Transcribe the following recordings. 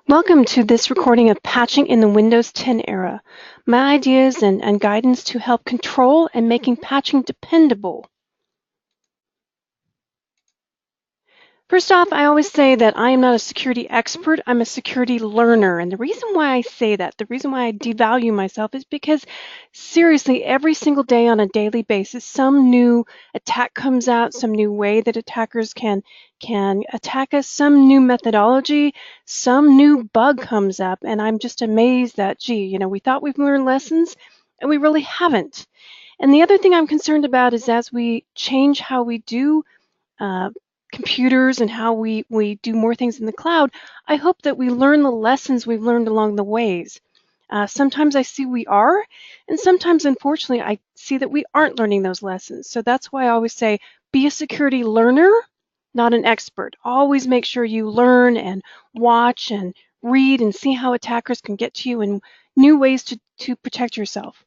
Welcome to this recording of Patching in the Windows 10 era. My ideas and guidance to help control and making patching dependable. First off, I always say that I am not a security expert, I'm a security learner. And the reason why I say that, the reason why I devalue myself is because seriously, every single day on a daily basis, some new attack comes out, some new way that attackers can attack us, some new methodology, some new bug comes up. And I'm just amazed that, gee, we thought we've learned lessons and we really haven't. And the other thing I'm concerned about is as we change how we do uh, computers and how we do more things in the cloud, I hope that we learn the lessons we've learned along the ways. Sometimes I see we are, and sometimes, unfortunately, I see that we aren't learning those lessons. So that's why I always say, be a security learner, not an expert. Always make sure you learn and watch and read and see how attackers can get to you and new ways to protect yourself.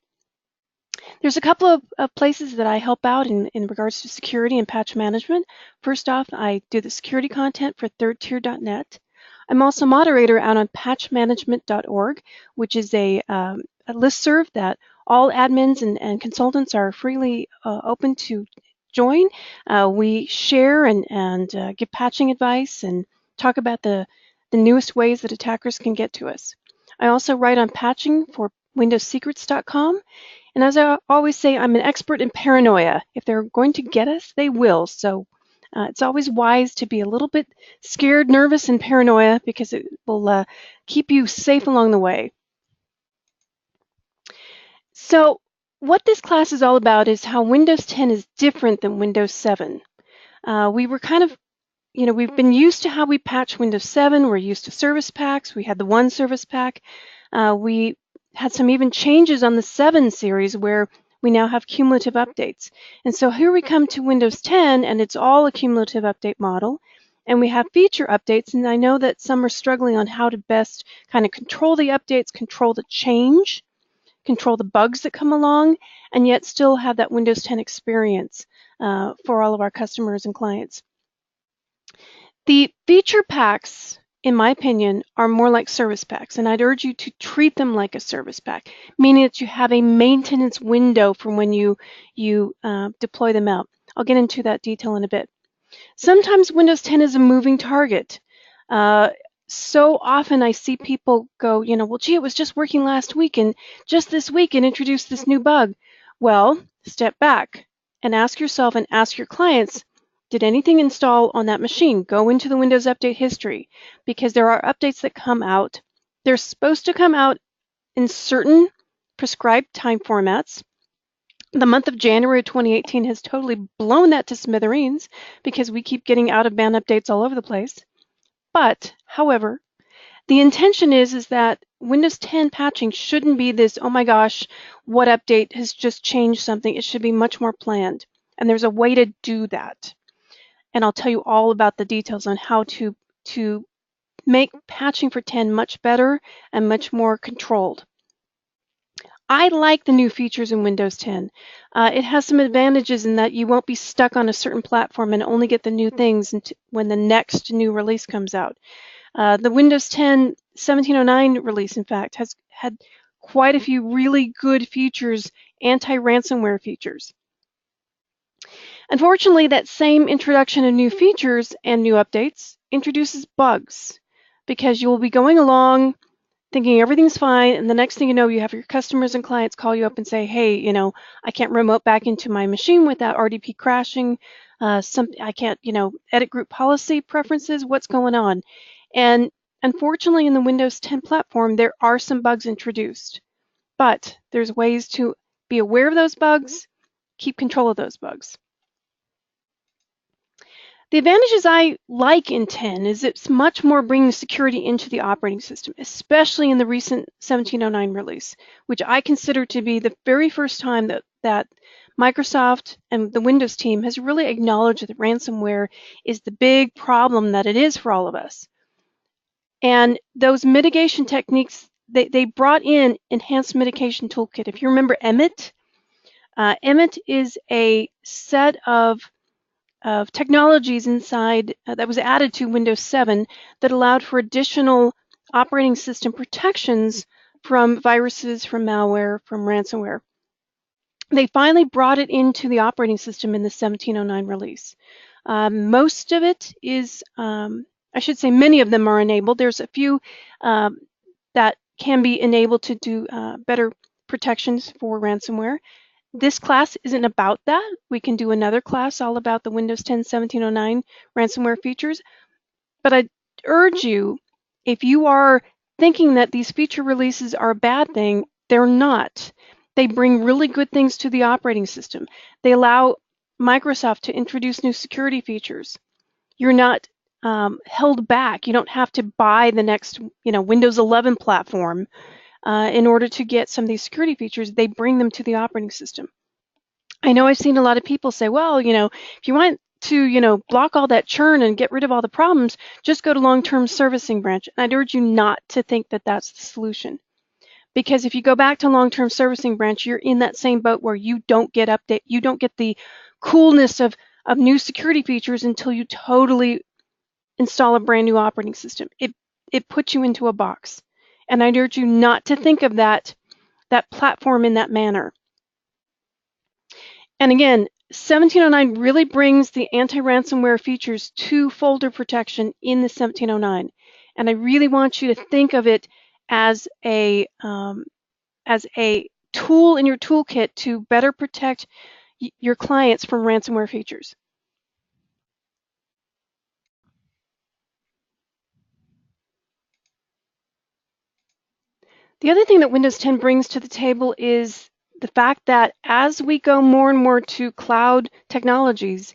There's a couple of places that I help out in regards to security and patch management. First off, I do the security content for thirdtier.net. I'm also moderator out on patchmanagement.org, which is a listserv that all admins and consultants are freely open to join. We share and give patching advice and talk about the newest ways that attackers can get to us. I also write on patching for windowssecrets.com. And as I always say, I'm an expert in paranoia. If they're going to get us, they will. So it's always wise to be a little bit scared, nervous, and paranoia because it will keep you safe along the way. So what this class is all about is how Windows 10 is different than Windows 7. We were kind of, we've been used to how we patch Windows 7. We're used to service packs. We had the one service pack. We had some even changes on the 7 series where we now have cumulative updates. And so here we come to Windows 10, and it's all a cumulative update model. And we have feature updates, and I know that some are struggling on how to best kind of control the updates, control the change, control the bugs that come along, and yet still have that Windows 10 experience for all of our customers and clients. The feature packs, in my opinion, are more like service packs, and I'd urge you to treat them like a service pack, meaning that you have a maintenance window from when you deploy them out. I'll get into that detail in a bit. Sometimes Windows 10 is a moving target. So often I see people go, well, gee, it was just working last week, and just this week it introduced this new bug. Well, step back and ask yourself and ask your clients, did anything install on that machine? Go into the Windows Update history, because there are updates that come out. They're supposed to come out in certain prescribed time formats. The month of January 2018 has totally blown that to smithereens because we keep getting out-of-band updates all over the place. But, however, the intention is that Windows 10 patching shouldn't be this, oh my gosh, what update has just changed something. It should be much more planned. And there's a way to do that. And I'll tell you all about the details on how to make patching for 10 much better and much more controlled. I like the new features in Windows 10. It has some advantages in that you won't be stuck on a certain platform and only get the new things when the next new release comes out. The Windows 10 1709 release, in fact, has had quite a few really good features, anti-ransomware features. Unfortunately, that same introduction of new features and new updates introduces bugs because you will be going along thinking everything's fine, and the next thing you know, you have your customers and clients call you up and say, hey, I can't remote back into my machine without RDP crashing. I can't, edit group policy preferences. What's going on? And unfortunately, in the Windows 10 platform, there are some bugs introduced, but there's ways to be aware of those bugs, keep control of those bugs. The advantages I like in 10 is it's much more bringing security into the operating system, especially in the recent 1709 release, which I consider to be the very first time that Microsoft and the Windows team has really acknowledged that ransomware is the big problem that it is for all of us. And those mitigation techniques, they brought in Enhanced Mitigation Toolkit. If you remember Emmet, Emmet is a set of technologies inside that was added to Windows 7 that allowed for additional operating system protections from viruses, from malware, from ransomware. They finally brought it into the operating system in the 1709 release. Most of it is, I should say many of them are enabled. There's a few that can be enabled to do better protections for ransomware. This class isn't about that. We can do another class all about the Windows 10 1709 ransomware features. But I urge you, if you are thinking that these feature releases are a bad thing, they're not. They bring really good things to the operating system. They allow Microsoft to introduce new security features. You're not held back. You don't have to buy the next, Windows 11 platform in order to get some of these security features. They bring them to the operating system. I know I've seen a lot of people say, well, if you want to, block all that churn and get rid of all the problems, just go to long-term servicing branch. And I'd urge you not to think that that's the solution. Because if you go back to long-term servicing branch, you're in that same boat where you don't get the coolness of new security features until you totally install a brand new operating system. It puts you into a box. And I'd urge you not to think of that platform in that manner. And again, 1709 really brings the anti-ransomware features to folder protection in the 1709. And I really want you to think of it as a tool in your toolkit to better protect your clients from ransomware features. The other thing that Windows 10 brings to the table is the fact that as we go more and more to cloud technologies,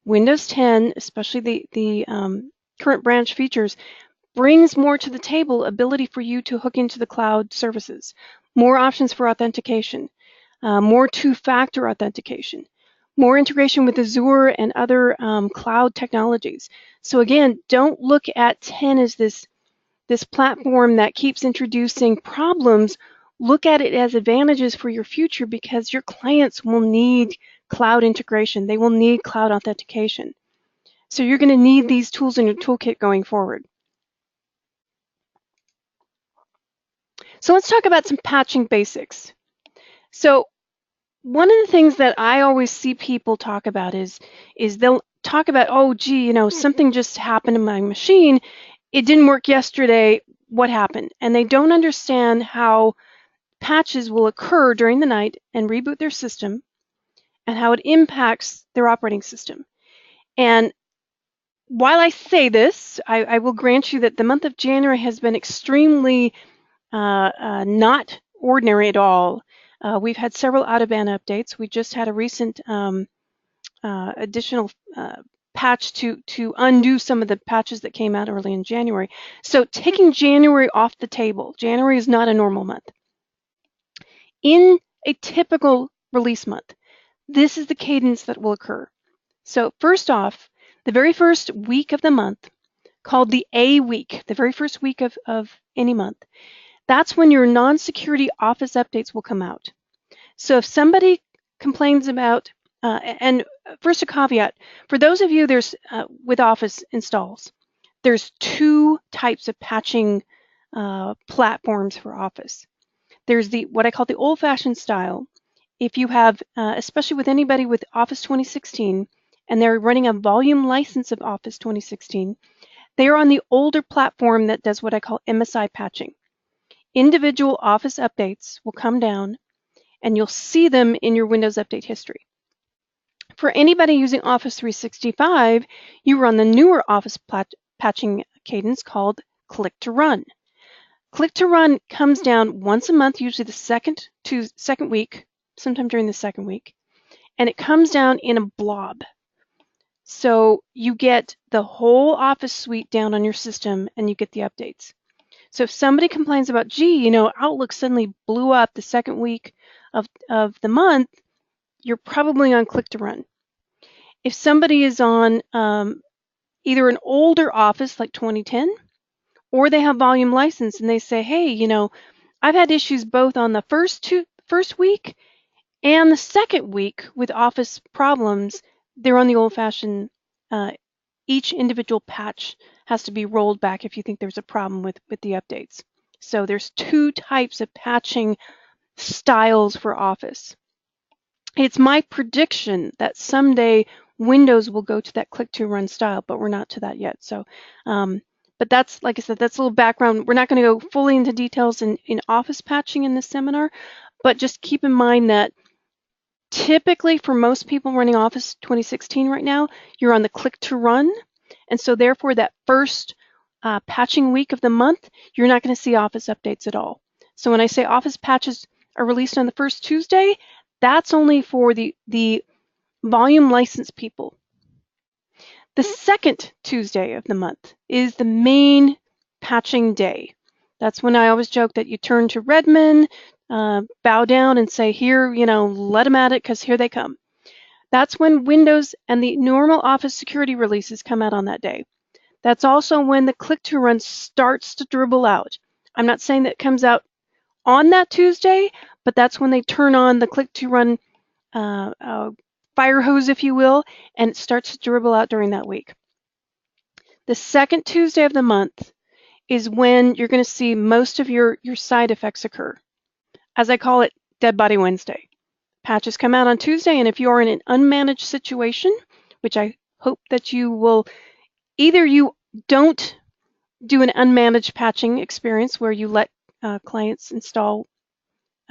Windows 10, especially the current branch features, brings more to the table ability for you to hook into the cloud services, more options for authentication, more two-factor authentication, more integration with Azure and other cloud technologies. So again, don't look at 10 as this platform that keeps introducing problems. Look at it as advantages for your future because your clients will need cloud integration. They will need cloud authentication. So you're going to need these tools in your toolkit going forward. So let's talk about some patching basics. So one of the things that I always see people talk about is they'll talk about, oh, gee, something just happened to my machine. It didn't work yesterday. What happened? And they don't understand how patches will occur during the night and reboot their system and how it impacts their operating system. And while I say this, I will grant you that the month of January has been extremely not ordinary at all. We've had several out-of-band updates. We just had a recent additional patch to undo some of the patches that came out early in January. So taking January off the table, January is not a normal month. In a typical release month, this is the cadence that will occur. So first off, the very first week of the month, called the A week, the very first week of any month, that's when your non-security Office updates will come out. So if somebody complains about, and first a caveat, for those of you with Office installs, there's two types of patching platforms for Office. There's what I call the old-fashioned style. If you have, especially with anybody with Office 2016, and they're running a volume license of Office 2016, they are on the older platform that does what I call MSI patching. Individual Office updates will come down, and you'll see them in your Windows Update history. For anybody using Office 365, you run the newer Office patching cadence called Click to Run. Click to Run comes down once a month, usually the second week, sometime during the second week, and it comes down in a blob. So you get the whole Office suite down on your system, and you get the updates. So if somebody complains about, gee, Outlook suddenly blew up the second week of the month, you're probably on Click to Run. If somebody is on either an older Office like 2010, or they have volume license and they say, hey, I've had issues both on the first week and the second week with Office problems, they're on the old-fashioned each individual patch has to be rolled back if you think there's a problem with the updates. So there's two types of patching styles for Office. It's my prediction that someday Windows will go to that click to run style, but we're not to that yet. So, but that's, like I said, that's a little background. We're not going to go fully into details in Office patching in this seminar, but just keep in mind that typically for most people running Office 2016 right now, you're on the click to run. And so therefore that first patching week of the month, you're not going to see Office updates at all. So when I say Office patches are released on the first Tuesday, that's only for the volume license people. The second Tuesday of the month is the main patching day. That's when I always joke that you turn to Redmond, bow down and say, here, let them at it because here they come. That's when Windows and the normal Office security releases come out on that day. That's also when the click to run starts to dribble out. I'm not saying that it comes out on that Tuesday, but that's when they turn on the click to run fire hose, if you will, and it starts to dribble out during that week. The second Tuesday of the month is when you're going to see most of your side effects occur. As I call it, Dead Body Wednesday. Patches come out on Tuesday, and if you are in an unmanaged situation, which I hope that you will, either you don't do an unmanaged patching experience where you let clients install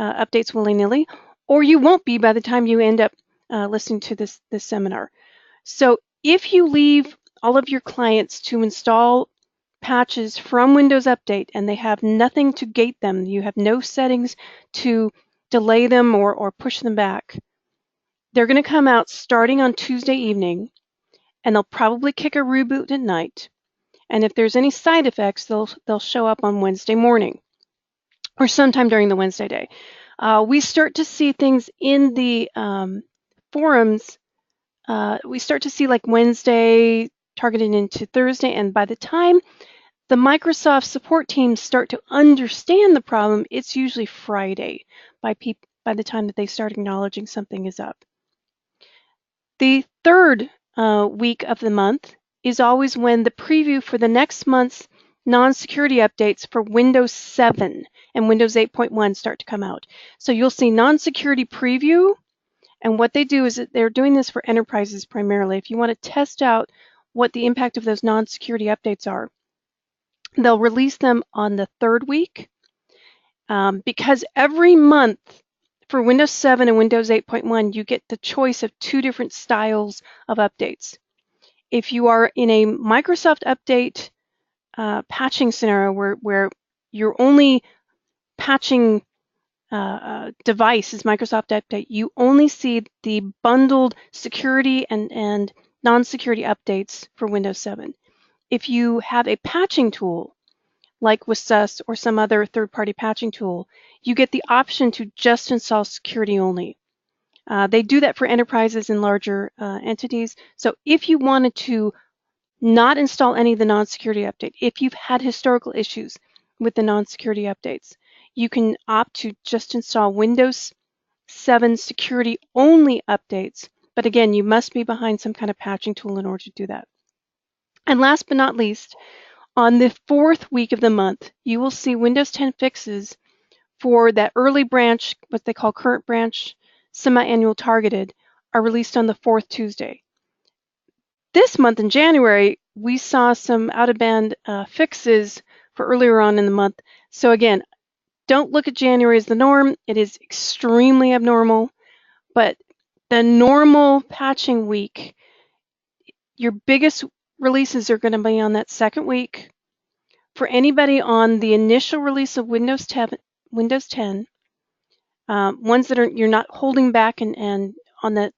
updates willy-nilly, or you won't be by the time you end up listening to this seminar. So if you leave all of your clients to install patches from Windows Update and they have nothing to gate them, you have no settings to delay them or push them back, they're going to come out starting on Tuesday evening, and they'll probably kick a reboot at night. And if there's any side effects, they'll show up on Wednesday morning or sometime during the Wednesday day. We start to see things in the forums. We start to see like Wednesday targeted into Thursday, and by the time the Microsoft support teams start to understand the problem, it's usually Friday by the time that they start acknowledging something is up. The third week of the month is always when the preview for the next month's non-security updates for Windows 7 and Windows 8.1 start to come out. So you'll see non-security preview, and what they do is that they're doing this for enterprises primarily. If you want to test out what the impact of those non-security updates are, they'll release them on the third week, because every month for Windows 7 and Windows 8.1, you get the choice of two different styles of updates. If you are in a Microsoft Update patching scenario where your only patching device is Microsoft Update, you only see the bundled security and non-security updates for Windows 7. If you have a patching tool, like with SUS or some other third-party patching tool, you get the option to just install security only. They do that for enterprises and larger entities. So if you wanted to not install any of the non-security update, if you've had historical issues with the non-security updates, you can opt to just install Windows 7 security only updates. But again, you must be behind some kind of patching tool in order to do that. And last but not least, on the fourth week of the month, you will see Windows 10 fixes for that early branch, what they call current branch, semi-annual targeted, are released on the fourth Tuesday. This month in January, we saw some out-of-band fixes for earlier on in the month. So again, don't look at January as the norm. It is extremely abnormal, but the normal patching week, your biggest releases are going to be on that second week. For anybody on the initial release of Windows 10, ones that you're not holding back, and on the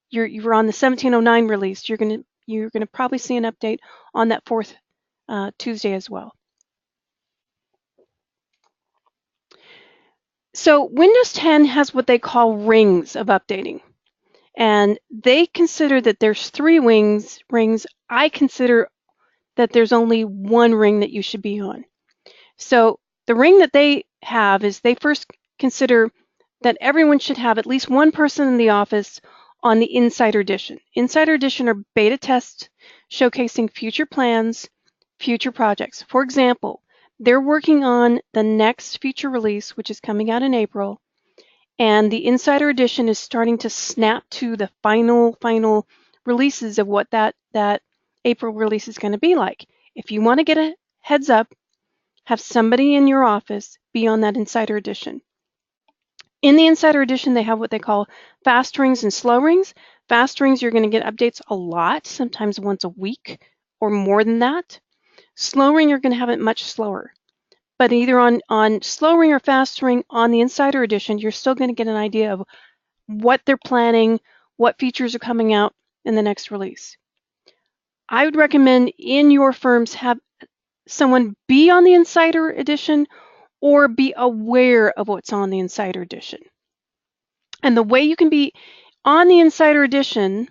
you're on the 1709 release, you're gonna probably see an update on that fourth Tuesday as well. So Windows 10 has what they call rings of updating, and they consider that there's three rings. I consider that there's only one ring that you should be on. So the ring that they have is they first consider that everyone should have at least one person in the office on the Insider Edition. Insider Edition or beta test showcasing future plans, future projects. For example, they're working on the next feature release, which is coming out in April, and the Insider Edition is starting to snap to the final releases of what that April release is going to be like. If you want to get a heads up, have somebody in your office be on that Insider Edition. In the Insider Edition, they have what they call fast rings and slow rings. Fast rings, you're going to get updates a lot, sometimes once a week or more than that. Slow ring, you're going to have it much slower. But either on slow ring or fast ring on the Insider Edition, you're still going to get an idea of what they're planning, what features are coming out in the next release. I would recommend in your firms have someone be on the Insider Edition or be aware of what's on the Insider Edition. And the way you can be on the Insider Edition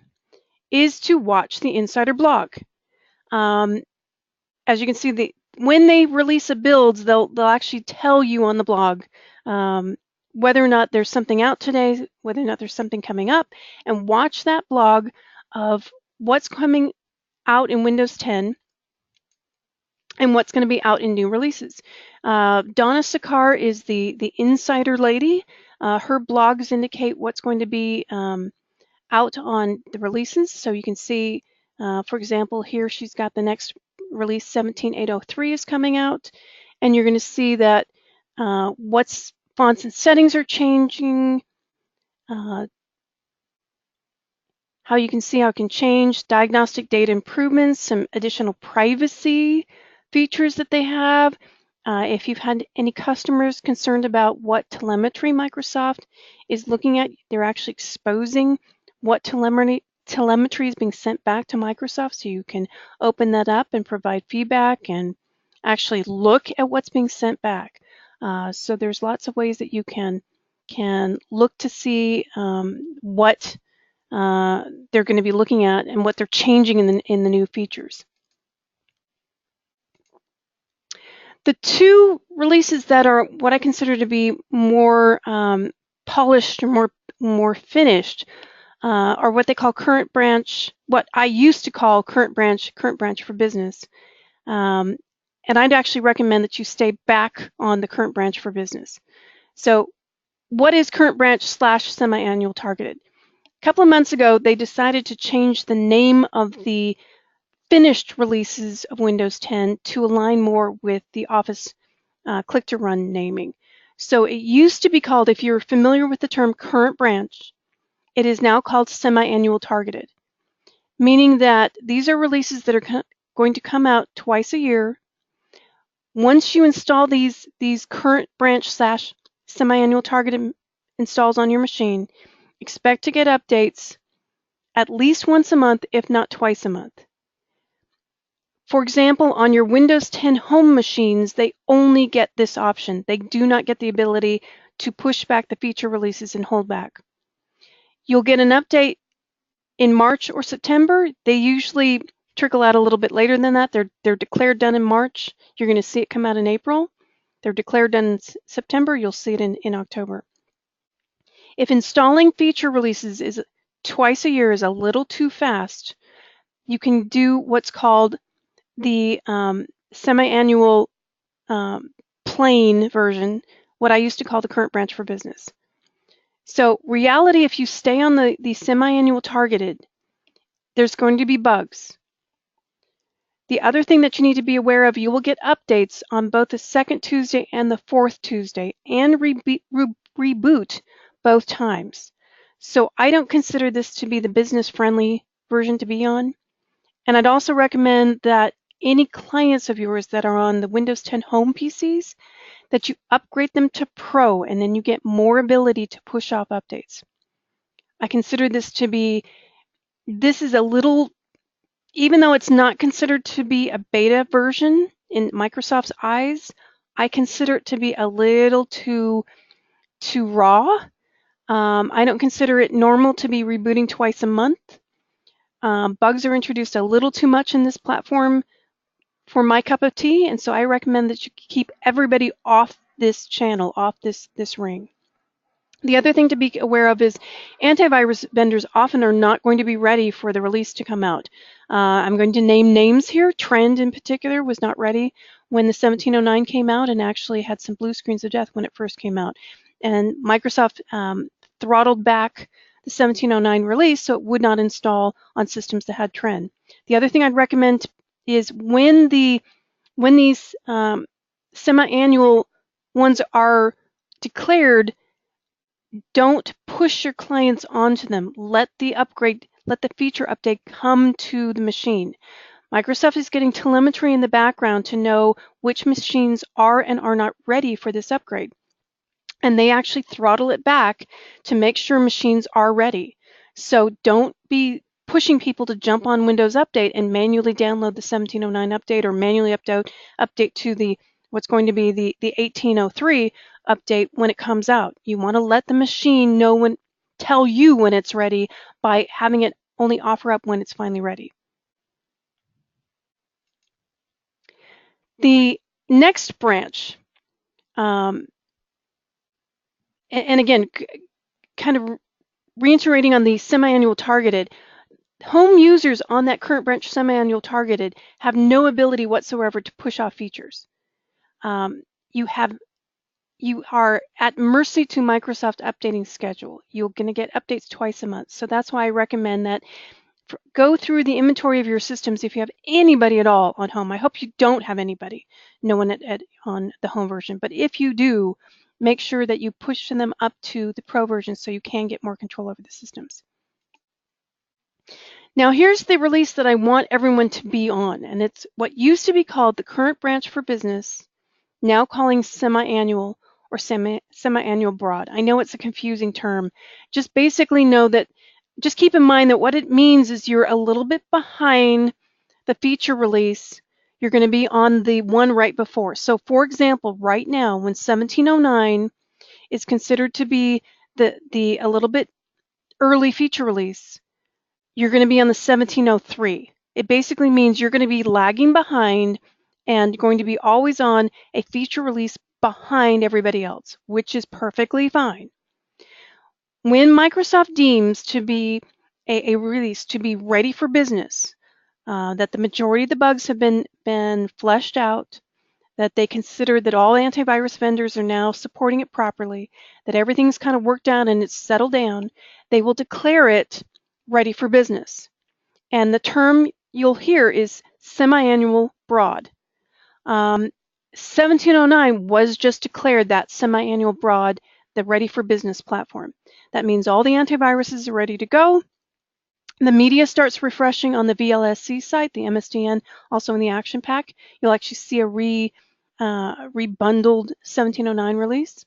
is to watch the Insider blog. As you can see, when they release a build, they'll actually tell you on the blog whether or not there's something out today, whether or not there's something coming up, and watch that blog of what's coming out in Windows 10 and what's going to be out in new releases. Donna Sakar is the insider lady. Her blogs indicate what's going to be out on the releases. So you can see, for example, here she's got the next release 17803 is coming out, and you're going to see that what's fonts and settings are changing, how you can see how it can change, diagnostic data improvements, some additional privacy features that they have. If you've had any customers concerned about what telemetry Microsoft is looking at, they're actually exposing what telemetry is being sent back to Microsoft, so you can open that up and provide feedback and actually look at what's being sent back. So there's lots of ways that you can look to see what they're going to be looking at and what they're changing in the new features. The two releases that are what I consider to be more polished or more finished are what they call current branch, what I used to call current branch for business. And I'd actually recommend that you stay back on the current branch for business. So what is current branch / semi-annual targeted? A couple of months ago, they decided to change the name of the finished releases of Windows 10 to align more with the Office click-to-run naming. So it used to be called, if you're familiar with the term current branch, it is now called semi-annual targeted, meaning that these are releases that are going to come out twice a year. Once you install these current branch / semi-annual targeted installs on your machine, expect to get updates at least once a month, if not twice a month. For example, on your Windows 10 home machines, they only get this option. They do not get the ability to push back the feature releases and hold back. You'll get an update in March or September. They usually trickle out a little bit later than that. They're declared done in March. You're going to see it come out in April. They're declared done in September. You'll see it in October. If installing feature releases is twice a year is a little too fast, you can do what's called the semi-annual plain version, what I used to call the current branch for business. So reality, if you stay on the semi-annual targeted, there's going to be bugs. The other thing that you need to be aware of, you will get updates on both the second Tuesday and the fourth Tuesday, and reboot both times. So I don't consider this to be the business-friendly version to be on. And I'd also recommend that any clients of yours that are on the Windows 10 home PCs, that you upgrade them to Pro, and then you get more ability to push off updates. I consider this is a little, even though it's not considered to be a beta version in Microsoft's eyes, I consider it to be a little too raw. I don't consider it normal to be rebooting twice a month. Bugs are introduced a little too much in this platform for my cup of tea, and so I recommend that you keep everybody off this channel, off this ring. The other thing to be aware of is antivirus vendors often are not going to be ready for the release to come out. I'm going to name names here. Trend in particular was not ready when the 1709 came out and actually had some blue screens of death when it first came out. And Microsoft throttled back the 1709 release so it would not install on systems that had Trend. The other thing I'd recommend is when these semi-annual ones are declared, don't push your clients onto them. Let the feature update come to the machine. Microsoft is getting telemetry in the background to know which machines are and are not ready for this upgrade. And they actually throttle it back to make sure machines are ready. So don't be pushing people to jump on Windows Update and manually download the 1709 update or manually update to the what's going to be the 1803 update when it comes out. You want to let the machine tell you when it's ready by having it only offer up when it's finally ready. The next branch, and again, kind of reiterating on the semi-annual targeted, home users on that current branch semi-annual targeted have no ability whatsoever to push off features. You are at mercy to Microsoft updating schedule. You're going to get updates twice a month. So that's why I recommend that go through the inventory of your systems if you have anybody at all on home. I hope you don't have anybody, no one on the home version. But if you do, make sure that you push them up to the pro version so you can get more control over the systems. Now here's the release that I want everyone to be on, and it's what used to be called the current branch for business, now calling semi-annual or semi-annual broad. I know it's a confusing term. Just basically know that, just keep in mind that what it means is you're a little bit behind the feature release. You're going to be on the one right before. So for example, right now when 1709 is considered to be a little bit early feature release, you're going to be on the 1703. It basically means you're going to be lagging behind and going to be always on a feature release behind everybody else, which is perfectly fine. When Microsoft deems to be a release to be ready for business, that the majority of the bugs have been fleshed out, that they consider that all antivirus vendors are now supporting it properly, that everything's kind of worked out and it's settled down, they will declare it ready for business. And the term you'll hear is semi-annual broad. 1709 was just declared that semi-annual broad, the ready for business platform. That means all the antiviruses are ready to go. The media starts refreshing on the VLSC site, the MSDN, also in the action pack. You'll actually see a rebundled 1709 release.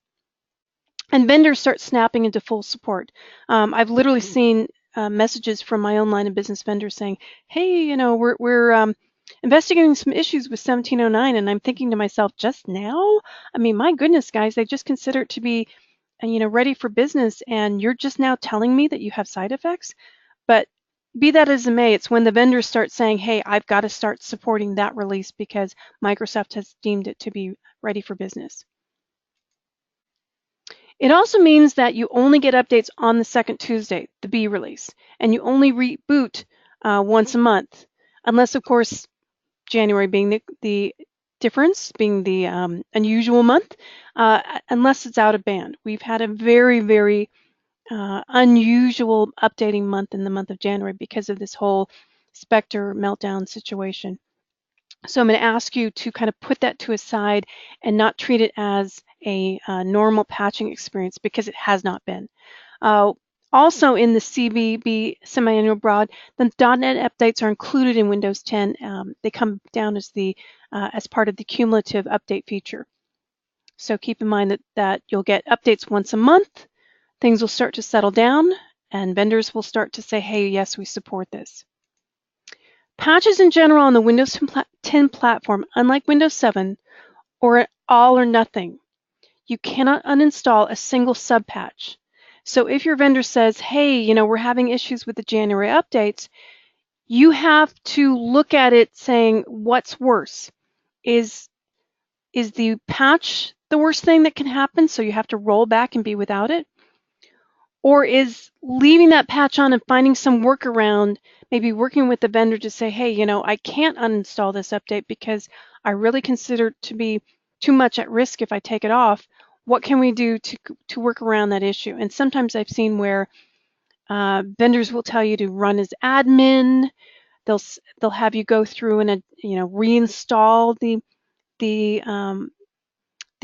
And vendors start snapping into full support. I've literally seen messages from my own line of business vendors saying, hey, you know, we're investigating some issues with 1709, and I'm thinking to myself, just now? I mean, my goodness, guys, they just consider it to be, ready for business, and you're just now telling me that you have side effects? But be that as it may, it's when the vendors start saying, hey, I've got to start supporting that release because Microsoft has deemed it to be ready for business. It also means that you only get updates on the second Tuesday, the B release, and you only reboot once a month, unless, of course, January being the difference, being the unusual month, unless it's out of band. We've had a very, very unusual updating month in the month of January because of this whole Spectre meltdown situation. So I'm going to ask you to kind of put that to a side and not treat it as a normal patching experience because it has not been. Also in the CBB semi-annual broad, the .NET updates are included in Windows 10. They come down as part of the cumulative update feature. So keep in mind that you'll get updates once a month. Things will start to settle down, and vendors will start to say, hey, yes, we support this. Patches in general on the Windows 10 platform, unlike Windows 7, or all or nothing. You cannot uninstall a single subpatch. So if your vendor says, hey, we're having issues with the January updates, you have to look at it saying, what's worse? Is the patch the worst thing that can happen, so you have to roll back and be without it? Or is leaving that patch on and finding some workaround, maybe working with the vendor to say, hey, I can't uninstall this update because I really consider it to be too much at risk if I take it off. What can we do to work around that issue? And sometimes I've seen where vendors will tell you to run as admin. They'll have you go through and reinstall the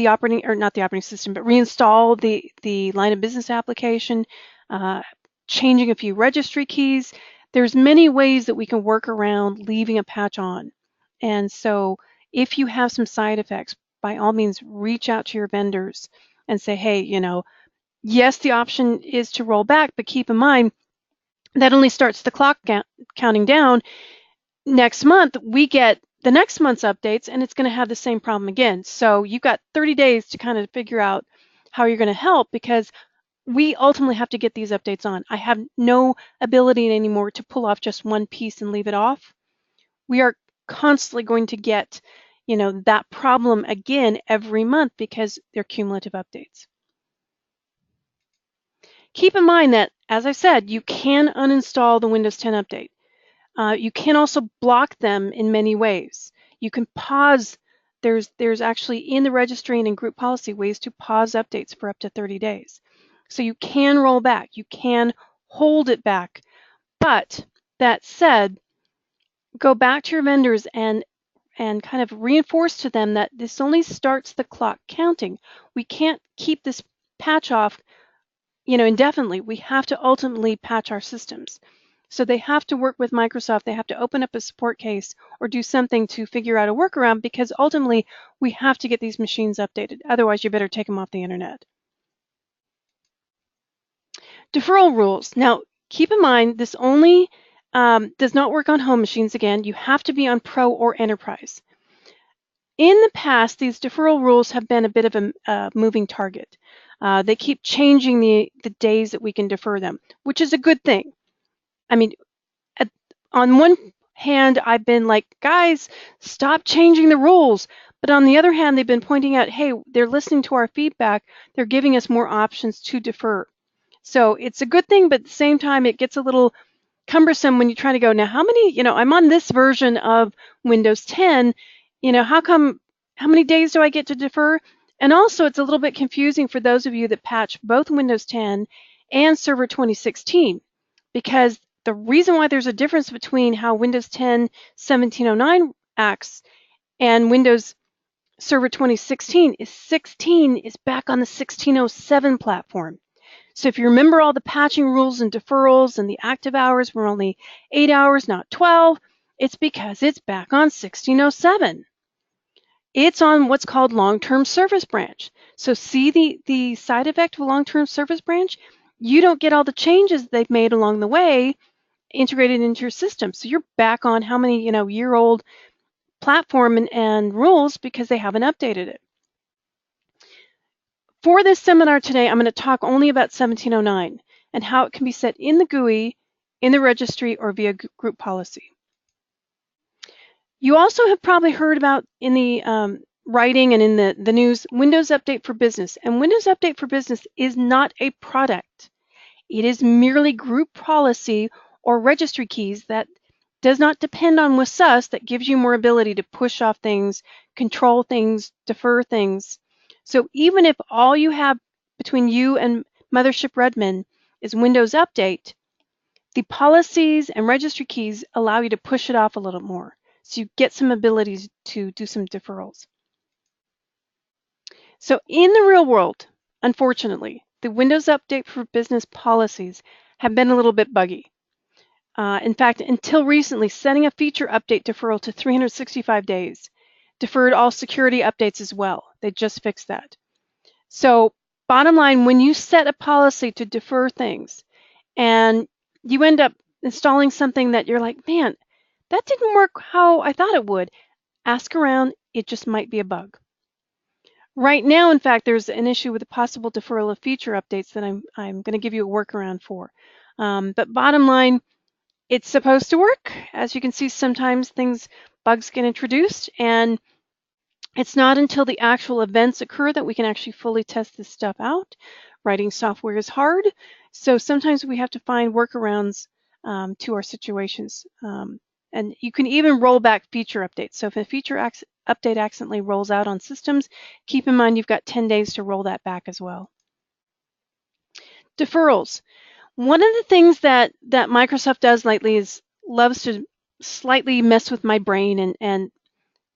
operating, or not the operating system, but reinstall the line of business application, uh, changing a few registry keys. There's many ways that we can work around leaving a patch on. And so if you have some side effects, by all means, reach out to your vendors and say, hey, yes, the option is to roll back, but keep in mind that only starts the clock counting down. Next month, we get the next month's updates, and it's going to have the same problem again. So you've got 30 days to kind of figure out how you're going to help, because we ultimately have to get these updates on. I have no ability anymore to pull off just one piece and leave it off. We are constantly going to get, that problem again every month because they're cumulative updates. Keep in mind that, as I said, you can uninstall the Windows 10 update. You can also block them in many ways. You can pause. There's actually in the registry and in group policy ways to pause updates for up to 30 days. So you can roll back. You can hold it back. But that said, go back to your vendors and kind of reinforce to them that this only starts the clock counting. We can't keep this patch off, indefinitely. We have to ultimately patch our systems. So they have to work with Microsoft. They have to open up a support case or do something to figure out a workaround, because ultimately we have to get these machines updated. Otherwise, you better take them off the internet. Deferral rules. Now, keep in mind, this only does not work on home machines. Again, you have to be on Pro or Enterprise. In the past, these deferral rules have been a bit of a moving target. They keep changing the days that we can defer them, which is a good thing. I mean, on one hand, I've been like, guys, stop changing the rules. But on the other hand, they've been pointing out, hey, they're listening to our feedback. They're giving us more options to defer. So it's a good thing, but at the same time, it gets a little cumbersome when you try to go, now how many, I'm on this version of Windows 10, how many days do I get to defer? And also, it's a little bit confusing for those of you that patch both Windows 10 and Server 2016, because the reason why there's a difference between how Windows 10 1709 acts and Windows Server 2016 is 16 is back on the 1607 platform. So if you remember, all the patching rules and deferrals and the active hours were only 8 hours, not 12, it's because it's back on 1607. It's on what's called long-term service branch. So see the side effect of a long-term service branch? You don't get all the changes they've made along the way integrated into your system. So you're back on how many, year-old platform and rules because they haven't updated it. For this seminar today, I'm going to talk only about 1709 and how it can be set in the GUI, in the registry, or via group policy. You also have probably heard about in the writing and in the news, Windows Update for Business. And Windows Update for Business is not a product. It is merely group policy or registry keys that does not depend on WSUS, that gives you more ability to push off things, control things, defer things. So even if all you have between you and Mothership Redmond is Windows Update, the policies and registry keys allow you to push it off a little more. So you get some abilities to do some deferrals. So in the real world, unfortunately, the Windows Update for Business policies have been a little bit buggy. In fact, until recently, setting a feature update deferral to 365 days deferred all security updates as well. They just fixed that. So bottom line, when you set a policy to defer things and you end up installing something that you're like, man, that didn't work how I thought it would, ask around. It just might be a bug. Right now, in fact, there's an issue with a possible deferral of feature updates that I'm going to give you a workaround for. But bottom line, it's supposed to work. As you can see, sometimes bugs get introduced, and it's not until the actual events occur that we can actually fully test this stuff out. Writing software is hard. So sometimes we have to find workarounds to our situations. And you can even roll back feature updates. So if a feature update accidentally rolls out on systems, keep in mind you've got 10 days to roll that back as well. Deferrals. One of the things that Microsoft does lately is loves to slightly mess with my brain and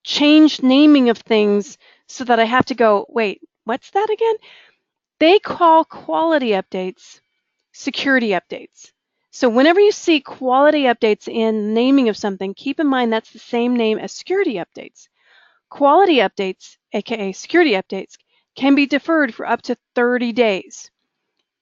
change naming of things so that I have to go, wait, what's that again? They call quality updates security updates. So whenever you see quality updates in naming of something, keep in mind that's the same name as security updates. Quality updates, aka security updates, can be deferred for up to 30 days.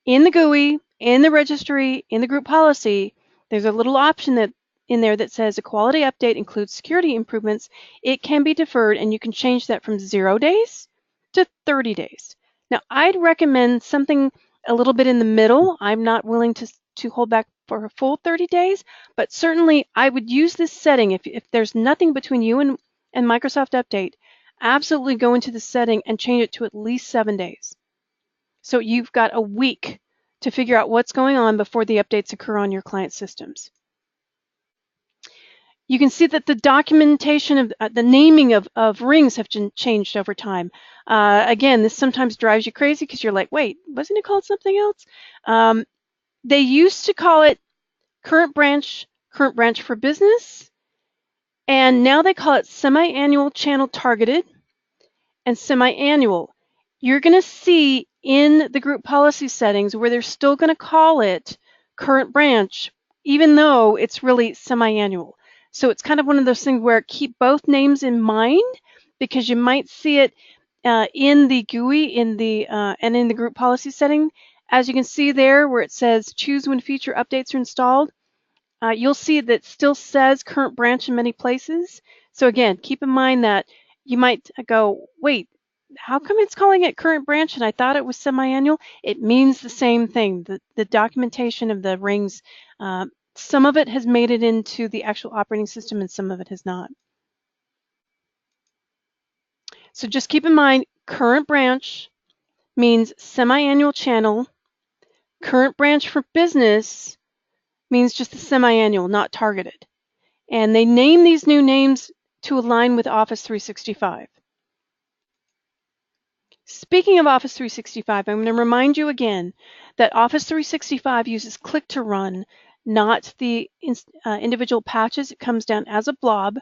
In the GUI, in the registry, in the group policy, there's a little option that in there that says a quality update includes security improvements. It can be deferred, and you can change that from 0 days to 30 days. Now, I'd recommend something a little bit in the middle. I'm not willing to hold back for a full 30 days, but certainly I would use this setting. If there's nothing between you and Microsoft Update, absolutely go into the setting and change it to at least 7 days. So you've got a week to figure out what's going on before the updates occur on your client systems. You can see that the documentation of the naming of rings have changed over time. Again, this sometimes drives you crazy because you're like, wait, wasn't it called something else? They used to call it current branch for business, and now they call it semi-annual channel targeted and semi-annual. You're going to see in the group policy settings where they're still going to call it current branch, even though it's really semi-annual. So it's kind of one of those things where keep both names in mind, because you might see it in the GUI and in the group policy setting. As you can see there where it says choose when feature updates are installed, you'll see that it still says current branch in many places. So again, keep in mind that you might go, wait, how come it's calling it current branch and I thought it was semi-annual? It means the same thing. The documentation of the rings, some of it has made it into the actual operating system and some of it has not. So just keep in mind, current branch means semi-annual channel. Current branch for business means just the semi-annual, not targeted. And they name these new names to align with Office 365. Speaking of Office 365, I'm going to remind you again that Office 365 uses click to run, not the individual patches. It comes down as a blob.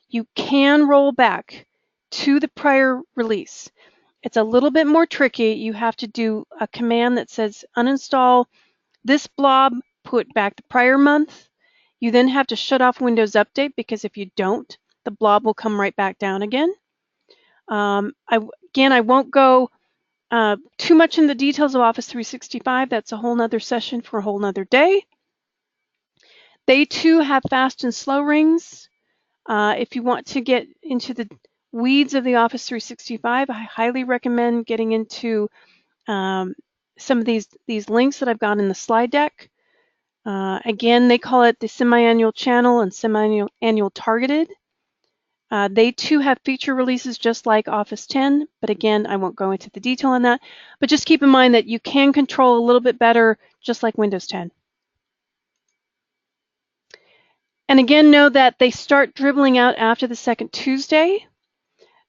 You can roll back to the prior release. It's a little bit more tricky. You have to do a command that says uninstall this blob, put back the prior month. You then have to shut off Windows Update, because if you don't, the blob will come right back down again. Again, I won't go too much in the details of Office 365. That's a whole nother session for a whole nother day. They too have fast and slow rings. If you want to get into the weeds of the Office 365, I highly recommend getting into some of these links that I've got in the slide deck. Again, they call it the semi-annual channel and semi-annual targeted. They too have feature releases just like Office 10, but again, I won't go into the detail on that. But just keep in mind that you can control a little bit better, just like Windows 10. And again, know that they start dribbling out after the second Tuesday.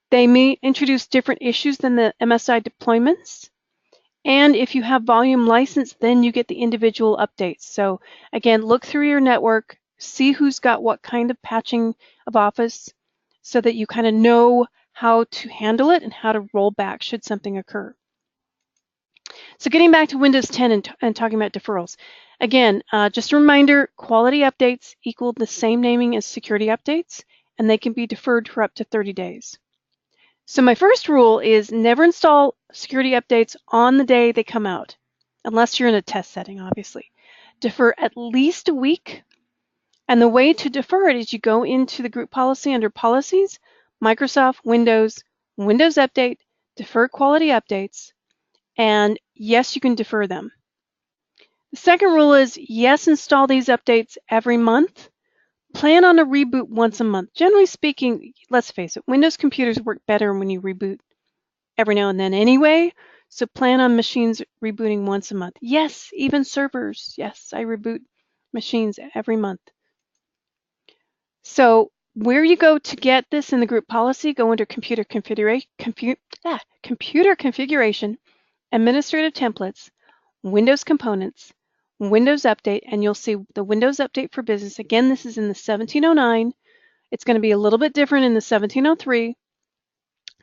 They may introduce different issues than the MSI deployments. And if you have volume license, then you get the individual updates. So again, look through your network, see who's got what kind of patching of Office, so that you kind of know how to handle it and how to roll back should something occur. So getting back to Windows 10 and talking about deferrals. Again, just a reminder, quality updates equal the same naming as security updates, and they can be deferred for up to 30 days. So my first rule is never install security updates on the day they come out, unless you're in a test setting, obviously. Defer at least a week. And the way to defer it is you go into the group policy under Policies, Microsoft, Windows, Windows Update, Defer Quality Updates, and yes, you can defer them. The second rule is yes, install these updates every month. Plan on a reboot once a month. Generally speaking, let's face it, Windows computers work better when you reboot every now and then anyway. So plan on machines rebooting once a month. Yes, even servers. Yes, I reboot machines every month. So where you go to get this in the group policy, go under computer configuration, administrative templates, Windows components, Windows Update, and you'll see the Windows Update for Business. Again, this is in the 1709. It's going to be a little bit different in the 1703.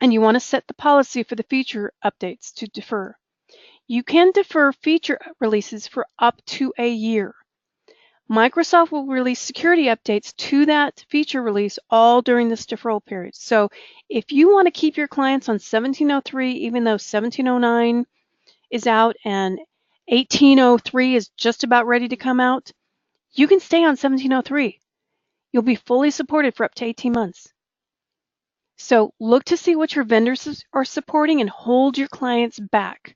And you want to set the policy for the feature updates to defer. You can defer feature releases for up to a year. Microsoft will release security updates to that feature release all during this deferral period. So if you want to keep your clients on 1703, even though 1709 is out and 1803 is just about ready to come out, you can stay on 1703. You'll be fully supported for up to 18 months. So look to see what your vendors are supporting and hold your clients back.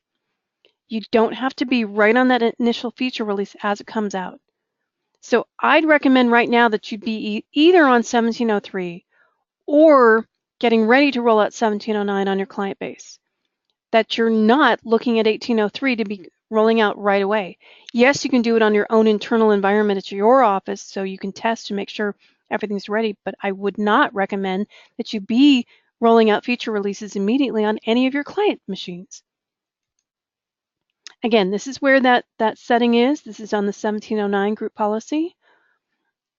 You don't have to be right on that initial feature release as it comes out. So I'd recommend right now that you be either on 1703 or getting ready to roll out 1709 on your client base. That you're not looking at 1803 to be rolling out right away. Yes, you can do it on your own internal environment at your office so you can test to make sure everything's ready, but I would not recommend that you be rolling out feature releases immediately on any of your client machines. Again, this is where that setting is. This is on the 1709 group policy.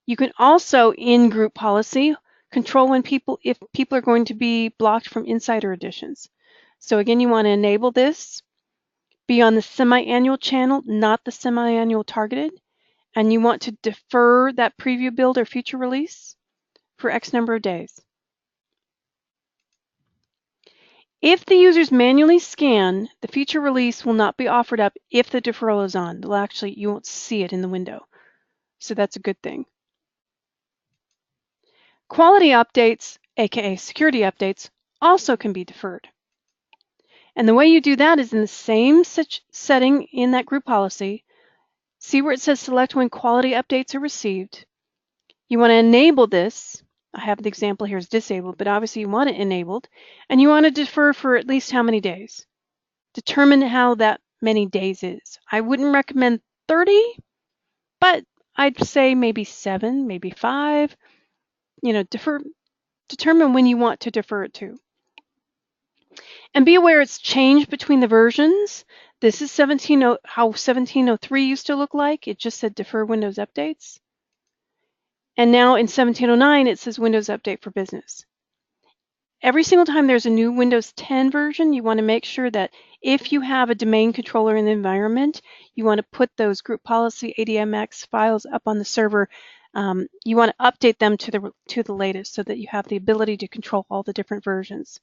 You can also, in group policy, control if people are going to be blocked from insider editions. So again, you want to enable this, be on the semi-annual channel, not the semi-annual targeted, and you want to defer that preview build or feature release for X number of days. If the users manually scan, the feature release will not be offered up if the deferral is on. You won't see it in the window. So that's a good thing. Quality updates, aka security updates, also can be deferred. And the way you do that is in the same setting in that group policy. See where it says select when quality updates are received. You want to enable this. I have the example here is disabled, but obviously you want it enabled. And you want to defer for at least how many days? Determine how that many days is. I wouldn't recommend 30, but I'd say maybe 7, maybe 5. Determine when you want to defer it to. And be aware it's changed between the versions. This is how 1703 used to look like. It just said defer Windows updates. And now in 1709, it says Windows Update for Business. Every single time there's a new Windows 10 version, you want to make sure that if you have a domain controller in the environment, you want to put those group policy ADMX files up on the server. You want to update them to the latest so that you have the ability to control all the different versions.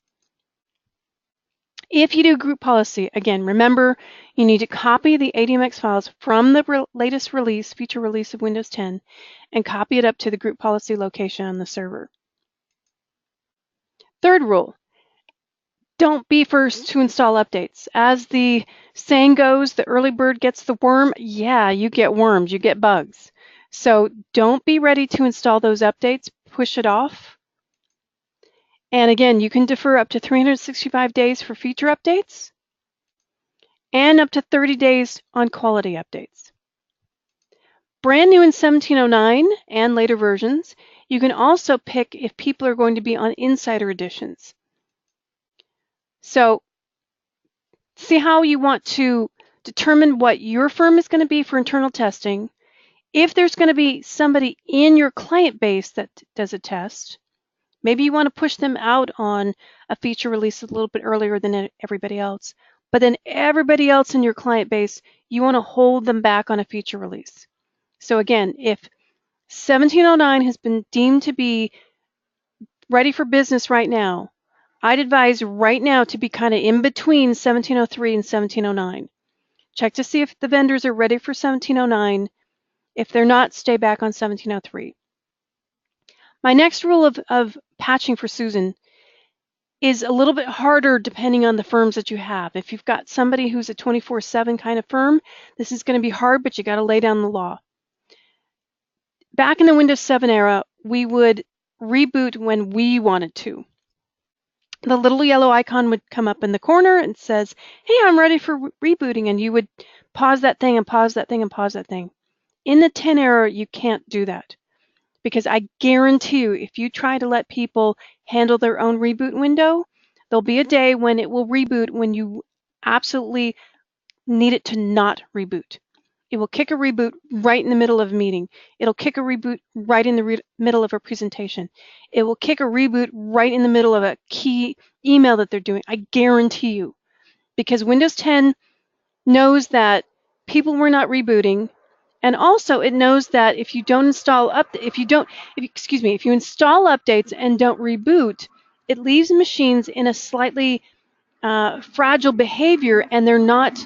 If you do group policy, again, remember you need to copy the ADMX files from the latest feature release of Windows 10, and copy it up to the group policy location on the server. Third rule, don't be first to install updates. As the saying goes, the early bird gets the worm. Yeah, you get worms, you get bugs. So don't be ready to install those updates, push it off. And again, you can defer up to 365 days for feature updates and up to 30 days on quality updates. Brand new in 1709 and later versions, you can also pick if people are going to be on insider editions. So see how you want to determine what your firm is going to be for internal testing. If there's going to be somebody in your client base that does a test, maybe you want to push them out on a feature release a little bit earlier than everybody else. But then everybody else in your client base, you want to hold them back on a feature release. So again, if 1709 has been deemed to be ready for business right now, I'd advise right now to be kind of in between 1703 and 1709. Check to see if the vendors are ready for 1709. If they're not, stay back on 1703. My next rule of patching for Susan is a little bit harder depending on the firms that you have. If you've got somebody who's a 24/7 kind of firm, this is going to be hard, but you got to lay down the law. Back in the Windows 7 era, we would reboot when we wanted to. the little yellow icon would come up in the corner and says, hey, I'm ready for rebooting, and you would pause that thing and pause that thing and pause that thing. In the 10 era, you can't do that, because I guarantee you, if you try to let people handle their own reboot window, there'll be a day when it will reboot when you absolutely need it to not reboot. It will kick a reboot right in the middle of a meeting. It'll kick a reboot right in the middle of a presentation. It will kick a reboot right in the middle of a key email that they're doing. I guarantee you, because Windows 10 knows that people were not rebooting, and also it knows that if you don't install if you install updates and don't reboot, it leaves machines in a slightly fragile behavior, and they're not.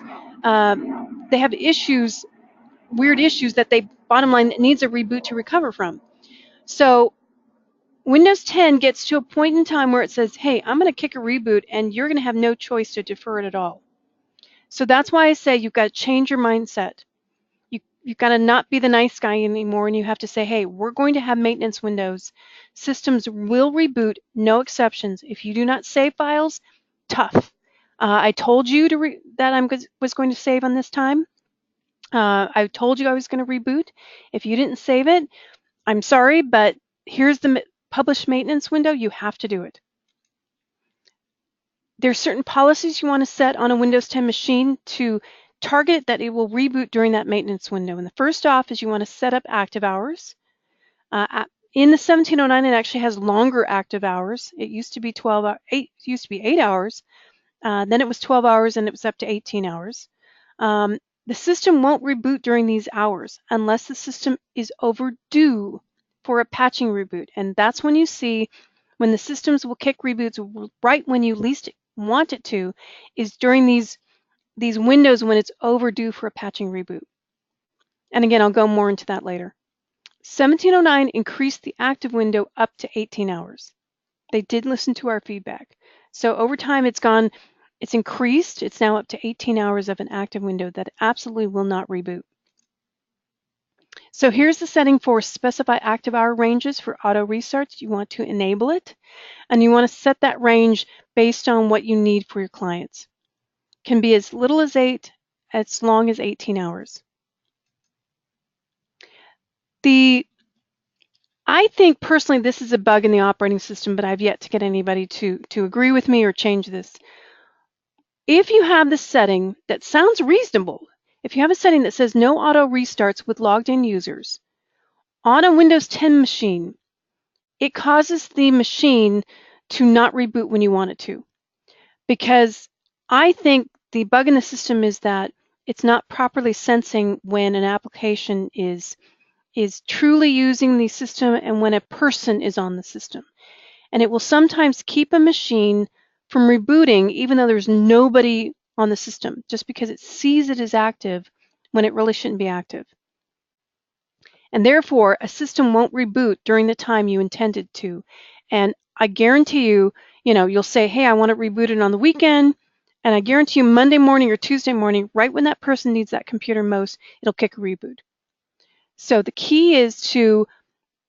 They have issues, weird issues that they, bottom line, needs a reboot to recover from. So Windows 10 gets to a point in time where it says, hey, I'm going to kick a reboot, and you're going to have no choice to defer it at all. So that's why I say you've got to change your mindset. You've got to not be the nice guy anymore, and you have to say, hey, we're going to have maintenance windows. Systems will reboot, no exceptions. If you do not save files, tough. I told you that I was going to save on this time. I told you I was going to reboot. If you didn't save it, I'm sorry, but here's the publish maintenance window. You have to do it. There's certain policies you want to set on a Windows 10 machine to target that it will reboot during that maintenance window. And the first off is you want to set up active hours. In the 1709, it actually has longer active hours. It used to be 8 hours. Then it was 12 hours, and it was up to 18 hours. The system won't reboot during these hours unless the system is overdue for a patching reboot. And that's when you see when the systems will kick reboots right when you least want it to, is during these windows when it's overdue for a patching reboot. And again, I'll go more into that later. 1709 increased the active window up to 18 hours. They did listen to our feedback. So over time, it's increased. It's now up to 18 hours of an active window that absolutely will not reboot. So here's the setting for specify active hour ranges for auto restarts. You want to enable it, and you want to set that range based on what you need for your clients. Can be as little as 8, as long as 18 hours. I think personally this is a bug in the operating system, but I've yet to get anybody to agree with me or change this. If you have this setting that sounds reasonable, if you have a setting that says no auto restarts with logged in users on a Windows 10 machine, it causes the machine to not reboot when you want it to. Because I think the bug in the system is that it's not properly sensing when an application is truly using the system and when a person is on the system. And it will sometimes keep a machine from rebooting even though there's nobody on the system, just because it sees it as active when it really shouldn't be active. And therefore, a system won't reboot during the time you intended to. And I guarantee you, you'll say, hey, I want it rebooted on the weekend. And I guarantee you Monday morning or Tuesday morning, right when that person needs that computer most, it'll kick a reboot. So the key is to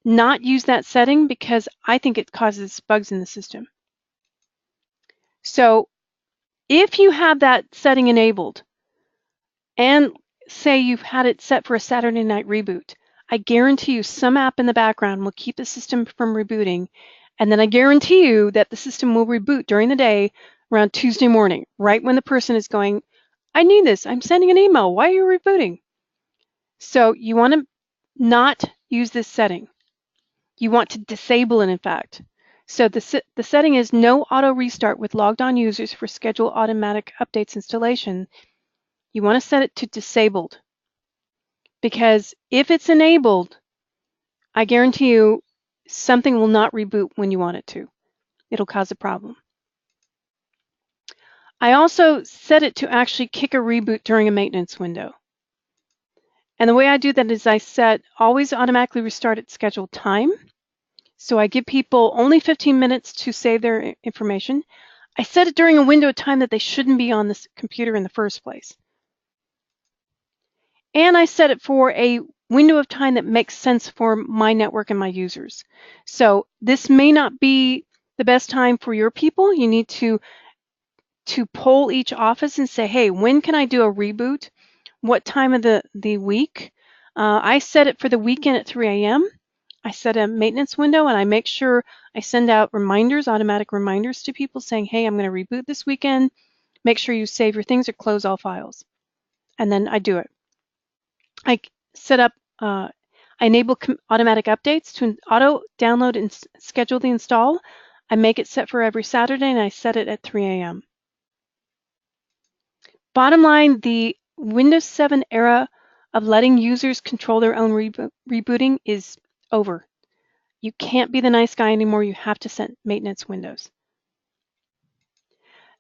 not use that setting, because I think it causes bugs in the system. So if you have that setting enabled, and say you've had it set for a Saturday night reboot, I guarantee you some app in the background will keep the system from rebooting, and then I guarantee you that the system will reboot during the day around Tuesday morning, right when the person is going, I need this, I'm sending an email, why are you rebooting? So you want to not use this setting. You want to disable it, in fact. So the setting is no auto restart with logged on users for scheduled automatic updates installation. You want to set it to disabled, because if it's enabled, I guarantee you something will not reboot when you want it to. It'll cause a problem. I also set it to actually kick a reboot during a maintenance window. And the way I do that is I set always automatically restart at scheduled time. So I give people only 15 minutes to save their information. I set it during a window of time that they shouldn't be on this computer in the first place. And I set it for a window of time that makes sense for my network and my users. So this may not be the best time for your people. You need to poll each office and say, hey, when can I do a reboot? What time of the week? I set it for the weekend at 3 a.m. I set a maintenance window, and I make sure I send out reminders, automatic reminders to people saying, hey, I'm going to reboot this weekend. Make sure you save your things or close all files. And then I do it. I set up, I enable automatic updates to auto download and schedule the install. I make it set for every Saturday, and I set it at 3 a.m. Bottom line, the Windows 7 era of letting users control their own rebooting is over. You can't be the nice guy anymore. You have to set maintenance windows.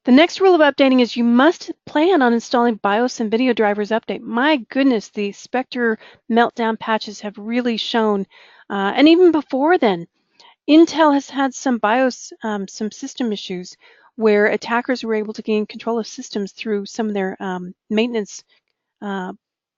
The next rule of updating is you must plan on installing BIOS and video drivers update. My goodness, the Spectre meltdown patches have really shown, and even before then, Intel has had some BIOS, some system issues where attackers were able to gain control of systems through some of their maintenance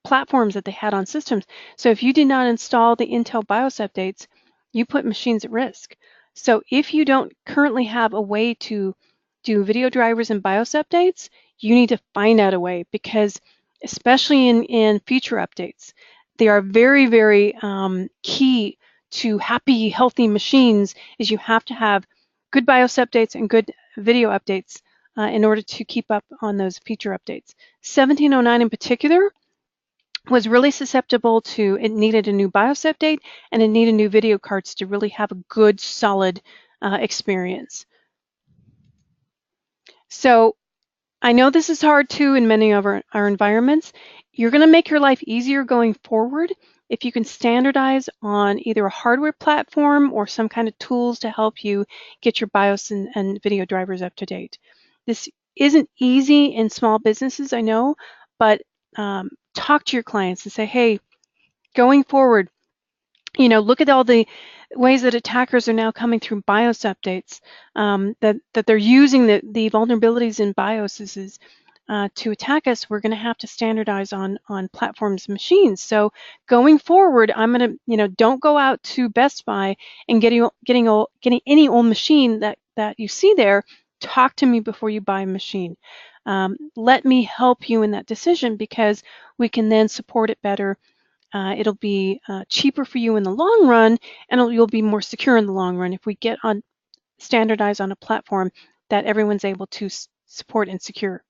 platforms that they had on systems. So if you did not install the Intel BIOS updates, you put machines at risk. So if you don't currently have a way to do video drivers and BIOS updates, you need to find out a way, because especially in feature updates, they are very, very key to happy, healthy machines. Is you have to have good BIOS updates and good video updates in order to keep up on those feature updates. 1709 in particular was really susceptible to, it needed a new BIOS update and it needed new video cards to really have a good, solid experience. So I know this is hard too in many of our environments. You're going to make your life easier going forward if you can standardize on either a hardware platform or some kind of tools to help you get your BIOS and video drivers up to date. This isn't easy in small businesses, I know, but talk to your clients and say, hey, going forward, look at all the ways that attackers are now coming through BIOS updates, that they're using the vulnerabilities in BIOSes to attack us. We're going to have to standardize on platforms and machines. So going forward, I'm going to, don't go out to Best Buy and getting any old machine that you see there. Talk to me before you buy a machine. Let me help you in that decision, because we can then support it better. It'll be cheaper for you in the long run, and you'll be more secure in the long run if we get on standardized on a platform that everyone's able to support and secure.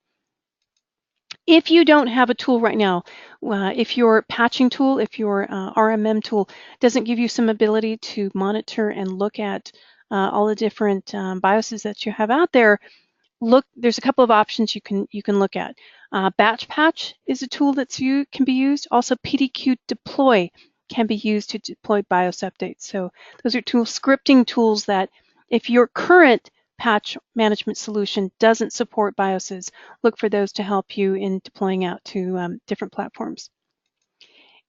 If you don't have a tool right now, if your patching tool, if your RMM tool doesn't give you some ability to monitor and look at all the different BIOSes that you have out there, there's a couple of options you can look at. Batch Patch is a tool can be used. Also, PDQ Deploy can be used to deploy BIOS updates. So those are scripting tools that, if your current patch management solution doesn't support BIOSes, look for those to help you in deploying out to different platforms.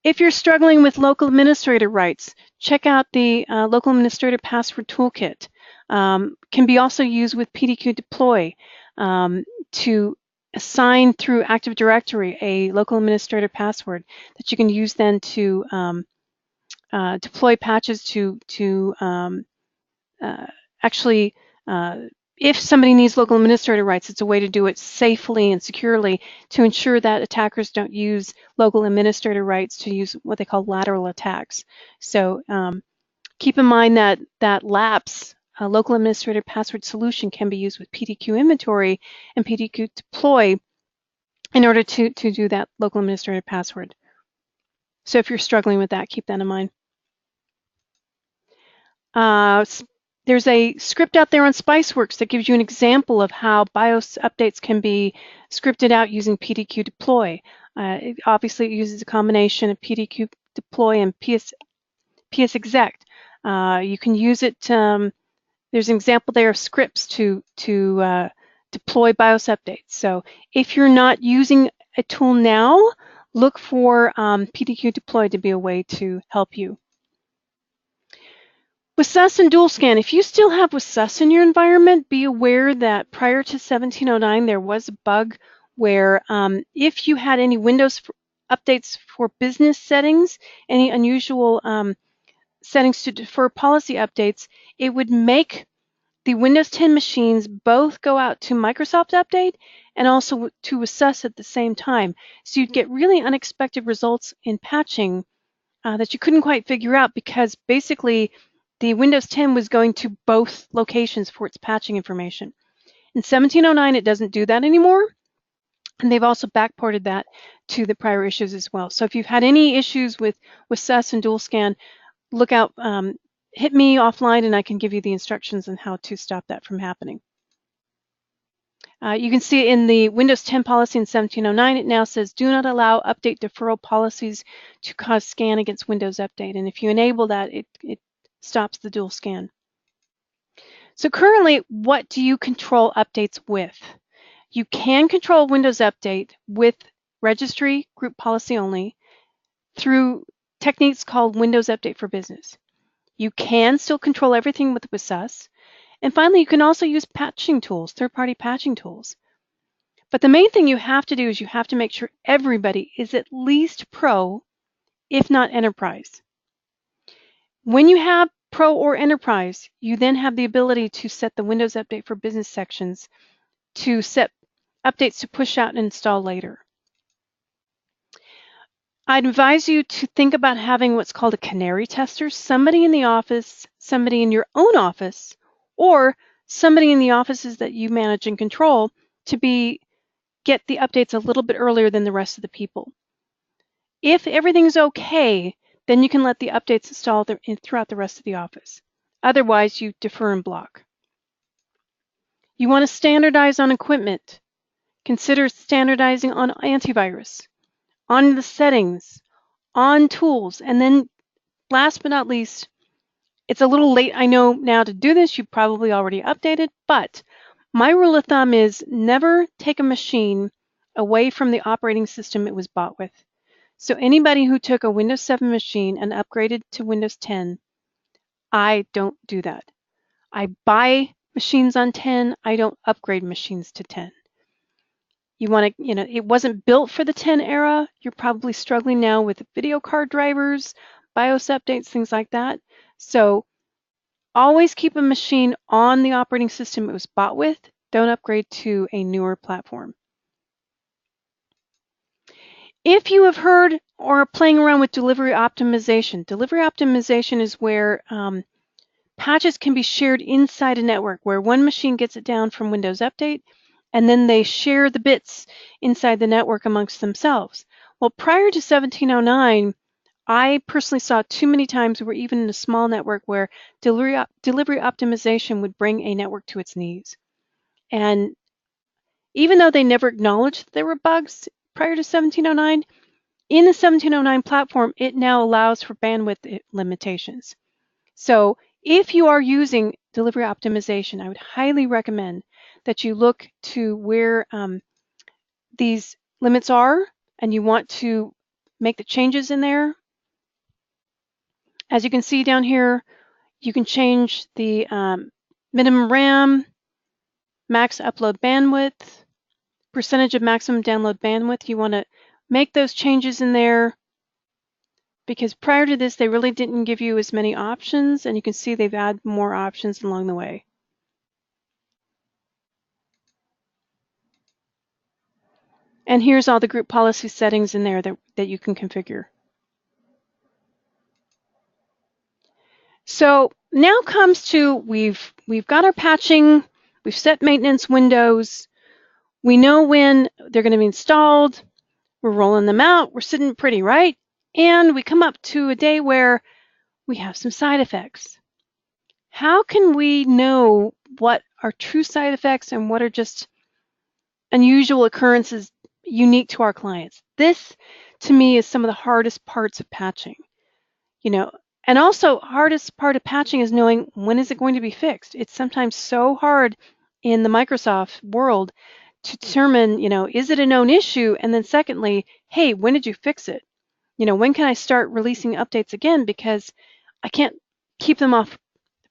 If you're struggling with local administrator rights, check out the Local Administrator Password Toolkit. Can be also used with PDQ Deploy to assign through Active Directory a local administrator password that you can use then to deploy patches to actually, if somebody needs local administrator rights, it's a way to do it safely and securely to ensure that attackers don't use local administrator rights to use what they call lateral attacks. So keep in mind that LAPS, a local administrator password solution, can be used with PDQ inventory and PDQ deploy in order to do that local administrator password. So if you're struggling with that, keep that in mind. There's a script out there on Spiceworks that gives you an example of how BIOS updates can be scripted out using PDQ deploy. Obviously, it uses a combination of PDQ deploy and PS exec. You can use it. There's an example there of scripts to deploy BIOS updates. So if you're not using a tool now, look for PDQ deploy to be a way to help you. WSUS and dual scan. If you still have WSUS in your environment, be aware that prior to 1709, there was a bug where if you had any Windows updates for business settings, any unusual settings to defer policy updates, it would make the Windows 10 machines both go out to Microsoft Update and also to WSUS at the same time. So you'd get really unexpected results in patching that you couldn't quite figure out, because basically the Windows 10 was going to both locations for its patching information. In 1709, it doesn't do that anymore. And they've also backported that to the prior issues as well. So if you've had any issues with WSUS and dual scan, look out, hit me offline and I can give you the instructions on how to stop that from happening. You can see in the Windows 10 policy in 1709, it now says, do not allow update deferral policies to cause scan against Windows Update. And if you enable that, it stops the dual scan. So currently, what do you control updates with? You can control Windows Update with registry group policy only through techniques called Windows Update for Business. You can still control everything with WSUS. And finally, you can also use patching tools, third-party patching tools. But the main thing you have to do is you have to make sure everybody is at least Pro, if not Enterprise. When you have Pro or Enterprise, you then have the ability to set the Windows Update for Business sections to set updates to push out and install later. I'd advise you to think about having what's called a canary tester, somebody in the office, somebody in your own office, or somebody in the offices that you manage and control to get the updates a little bit earlier than the rest of the people. If everything's okay, then you can let the updates install throughout the rest of the office. Otherwise, you defer and block. You want to standardize on equipment. Consider standardizing on antivirus, on the settings, on tools, and then last but not least, it's a little late, I know, now to do this. You probably already updated, but my rule of thumb is never take a machine away from the operating system it was bought with. So anybody who took a Windows 7 machine and upgraded to Windows 10, I don't do that. I buy machines on 10. I don't upgrade machines to 10. You want to, it wasn't built for the 10 era. You're probably struggling now with video card drivers, BIOS updates, things like that. So always keep a machine on the operating system it was bought with. Don't upgrade to a newer platform. If you have heard or are playing around with delivery optimization is where patches can be shared inside a network, where one machine gets it down from Windows Update, and then they share the bits inside the network amongst themselves. Well, prior to 1709, I personally saw too many times where even in a small network where delivery optimization would bring a network to its knees. And even though they never acknowledged that there were bugs prior to 1709, in the 1709 platform, it now allows for bandwidth limitations. So if you are using delivery optimization, I would highly recommend that you look to where these limits are and you want to make the changes in there. As you can see down here, you can change the minimum RAM, max upload bandwidth, percentage of maximum download bandwidth. You want to make those changes in there because prior to this, they really didn't give you as many options, and you can see they've added more options along the way. And here's all the group policy settings in there that you can configure. So now comes to we've got our patching, we've set maintenance windows, we know when they're going to be installed, we're rolling them out, we're sitting pretty, right? And we come up to a day where we have some side effects. How can we know what are true side effects and what are just unusual occurrences unique to our clients? This, to me, is some of the hardest parts of patching. And also, hardest part of patching is knowing when is it going to be fixed. It's sometimes so hard in the Microsoft world to determine, is it a known issue? And then secondly, hey, when did you fix it? When can I start releasing updates again? Because I can't keep them off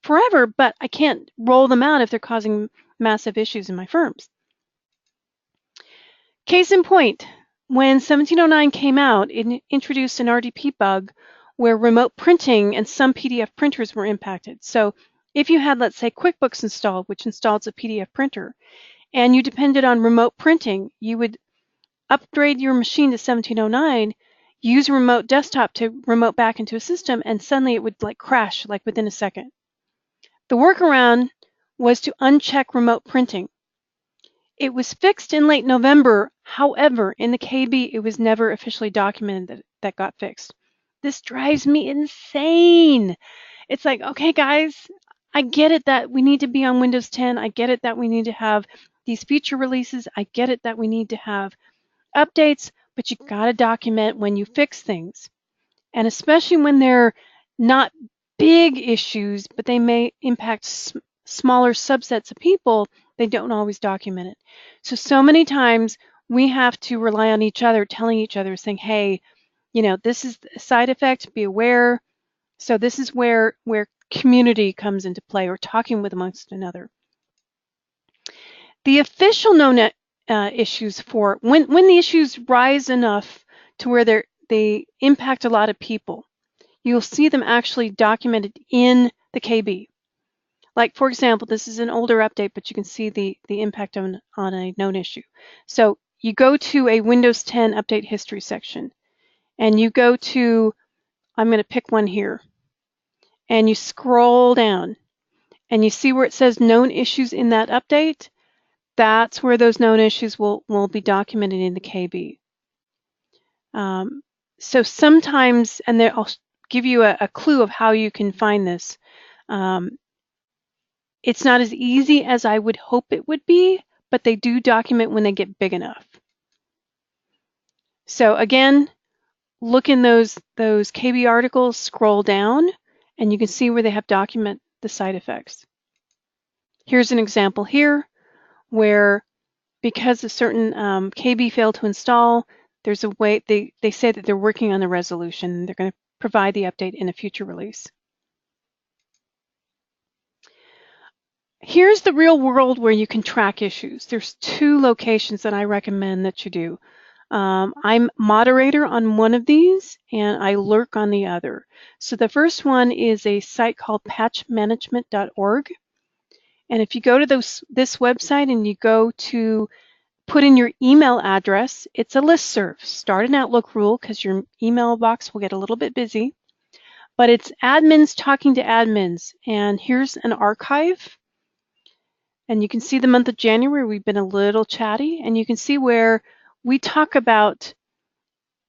forever, but I can't roll them out if they're causing massive issues in my firms. Case in point, when 1709 came out, it introduced an RDP bug where remote printing and some PDF printers were impacted. So If you had, let's say, QuickBooks installed, which installs a PDF printer, and you depended on remote printing, you would upgrade your machine to 1709, use a remote desktop to remote back into a system, and suddenly it would crash within a second. The workaround was to uncheck remote printing. It was fixed in late November. However, in the KB, it was never officially documented that that got fixed. This drives me insane. It's like, okay, guys, I get it that we need to be on Windows 10. I get it that we need to have these feature releases. I get it that we need to have updates, but you got to document when you fix things. And especially when they're not big issues, but they may impact smaller subsets of people, they don't always document it. So many times we have to rely on each other, telling each other, saying, hey, this is a side effect, be aware. So this is where community comes into play, or talking with amongst another. The official known issues for when the issues rise enough to where they impact a lot of people, you'll see them actually documented in the KB. Like, for example, this is an older update, but you can see the impact on a known issue. So you go to a Windows 10 update history section, and you go to, I'm going to pick one here, and you scroll down, and you see where it says known issues in that update. That's where those known issues will be documented in the KB. So sometimes, and I'll give you a clue of how you can find this. It's not as easy as I would hope it would be, but they do document when they get big enough. So again, look in those KB articles, scroll down, and you can see where they have document the side effects. Here's an example here where, because a certain KB failed to install, there's a way, they say that they're working on the resolution. They're going to provide the update in a future release. Here's the real world where you can track issues. There's 2 locations that I recommend that you do. I'm moderator on one of these, and I lurk on the other. So the first one is a site called patchmanagement.org. And if you go to this website and you go to put in your email address, it's a listserv. Start an Outlook rule because your email box will get a little bit busy. But it's admins talking to admins. And here's an archive. And you can see the month of January, we've been a little chatty. And you can see where we talk about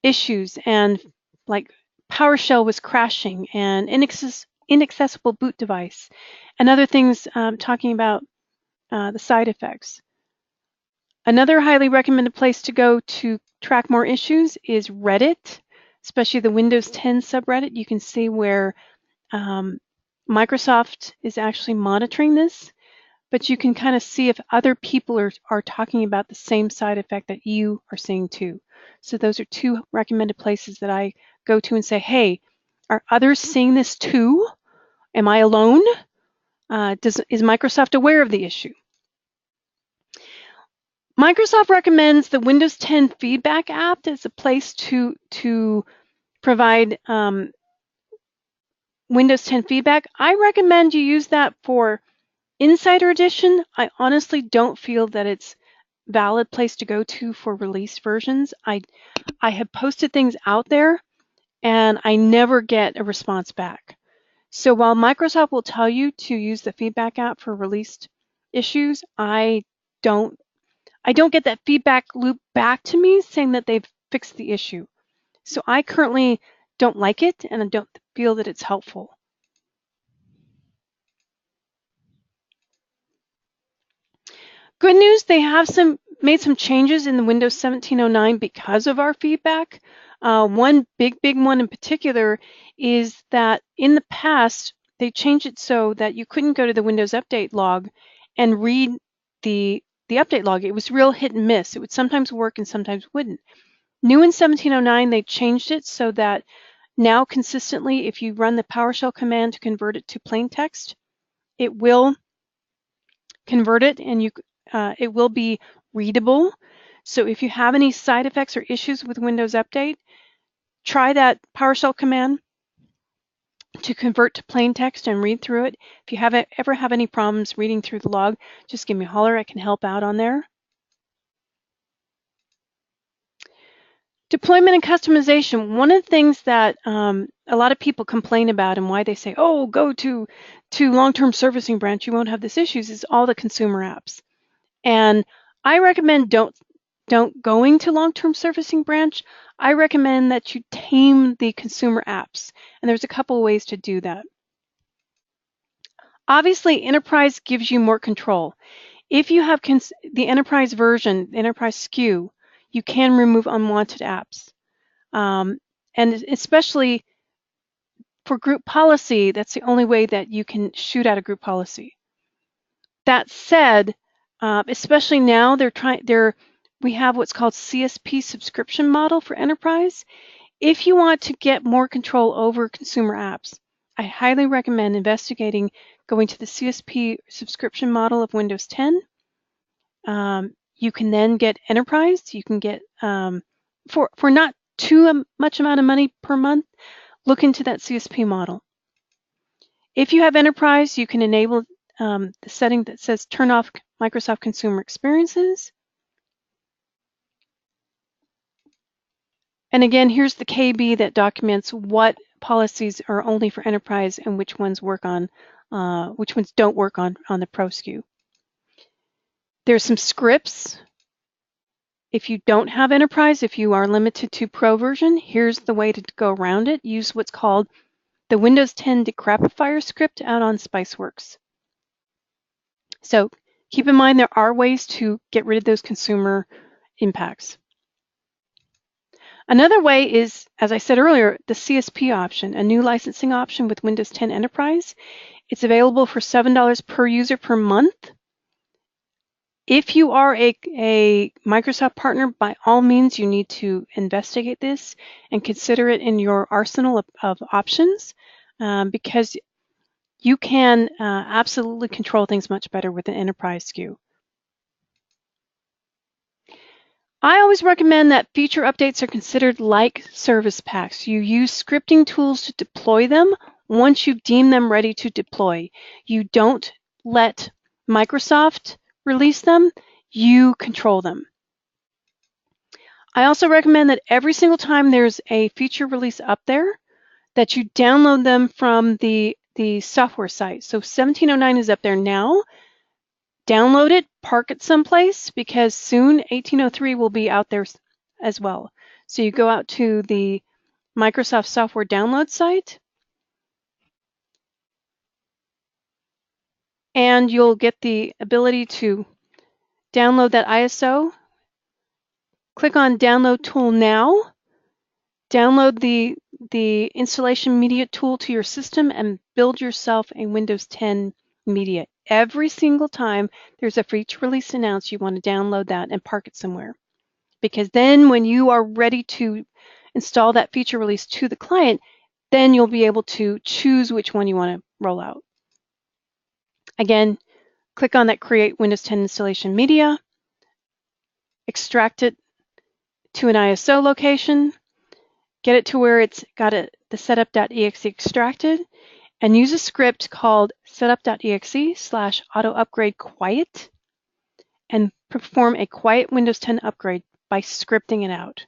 issues and like PowerShell was crashing and inaccessible boot device and other things, talking about the side effects. Another highly recommended place to go to track more issues is Reddit, especially the Windows 10 subreddit. You can see where Microsoft is actually monitoring this, but you can kind of see if other people are talking about the same side effect that you are seeing too. So those are 2 recommended places that I go to and say, hey, are others seeing this too? Am I alone? Is Microsoft aware of the issue? Microsoft recommends the Windows 10 feedback app as a place to provide Windows 10 feedback. I recommend you use that for Insider Edition. I honestly don't feel that it's a valid place to go to for release versions. I have posted things out there and I never get a response back. So while Microsoft will tell you to use the feedback app for released issues, I don't get that feedback loop back to me saying that they've fixed the issue. So I currently don't like it and I don't feel that it's helpful. Good news, they have made some changes in the Windows 1709 because of our feedback. One big one in particular is that in the past, they changed it so that you couldn't go to the Windows Update log and read the update log. It was real hit and miss. It would sometimes work and sometimes wouldn't. New in 1709, they changed it so that now consistently, if you run the PowerShell command to convert it to plain text, it will convert it and it will be readable. So if you have any side effects or issues with Windows Update, try that PowerShell command to convert to plain text and read through it. If you ever have any problems reading through the log, just give me a holler. I can help out on there. Deployment and customization. One of the things that a lot of people complain about and why they say, oh, go to long-term servicing branch, you won't have this issues, is all the consumer apps. And I recommend don't going to long-term servicing branch. I recommend that you tame the consumer apps. And there's a couple of ways to do that. Obviously, Enterprise gives you more control. If you have the Enterprise version, the Enterprise SKU, you can remove unwanted apps. And especially for group policy, that's the only way that you can shoot out a group policy. That said, especially now we have what's called CSP subscription model for Enterprise. If you want to get more control over consumer apps, I highly recommend investigating going to the CSP subscription model of Windows 10. You can then get Enterprise. You can get, for not too much amount of money per month, look into that CSP model. If you have Enterprise, you can enable the setting that says turn off Microsoft Consumer Experiences. And again, here's the KB that documents what policies are only for Enterprise and which ones work on, which ones don't work on the Pro SKU. There's some scripts. If you don't have Enterprise, if you are limited to Pro version, here's the way to go around it. Use what's called the Windows 10 decrapifier script out on Spiceworks. So keep in mind there are ways to get rid of those consumer impacts. Another way is, as I said earlier, the CSP option, a new licensing option with Windows 10 Enterprise. It's available for $7 per user per month. If you are a Microsoft partner, by all means, you need to investigate this and consider it in your arsenal of options, because you can absolutely control things much better with an Enterprise SKU. I always recommend that feature updates are considered like service packs. You use scripting tools to deploy them once you've deemed them ready to deploy. You don't let Microsoft release them, you control them. I also recommend that every single time there's a feature release up there, that you download them from the software site. So 1709 is up there now. Download it, park it someplace, because soon 1803 will be out there as well. So you go out to the Microsoft software download site, and you'll get the ability to download that ISO. Click on Download Tool Now. Download the installation media tool to your system and build yourself a Windows 10 media. Every single time there's a feature release announced, you want to download that and park it somewhere. Because then when you are ready to install that feature release to the client, then you'll be able to choose which one you want to roll out. Again, click on that Create Windows 10 Installation Media, extract it to an ISO location, get it to where it's got the setup.exe extracted, and use a script called setup.exe/auto-upgrade-quiet and perform a quiet Windows 10 upgrade by scripting it out.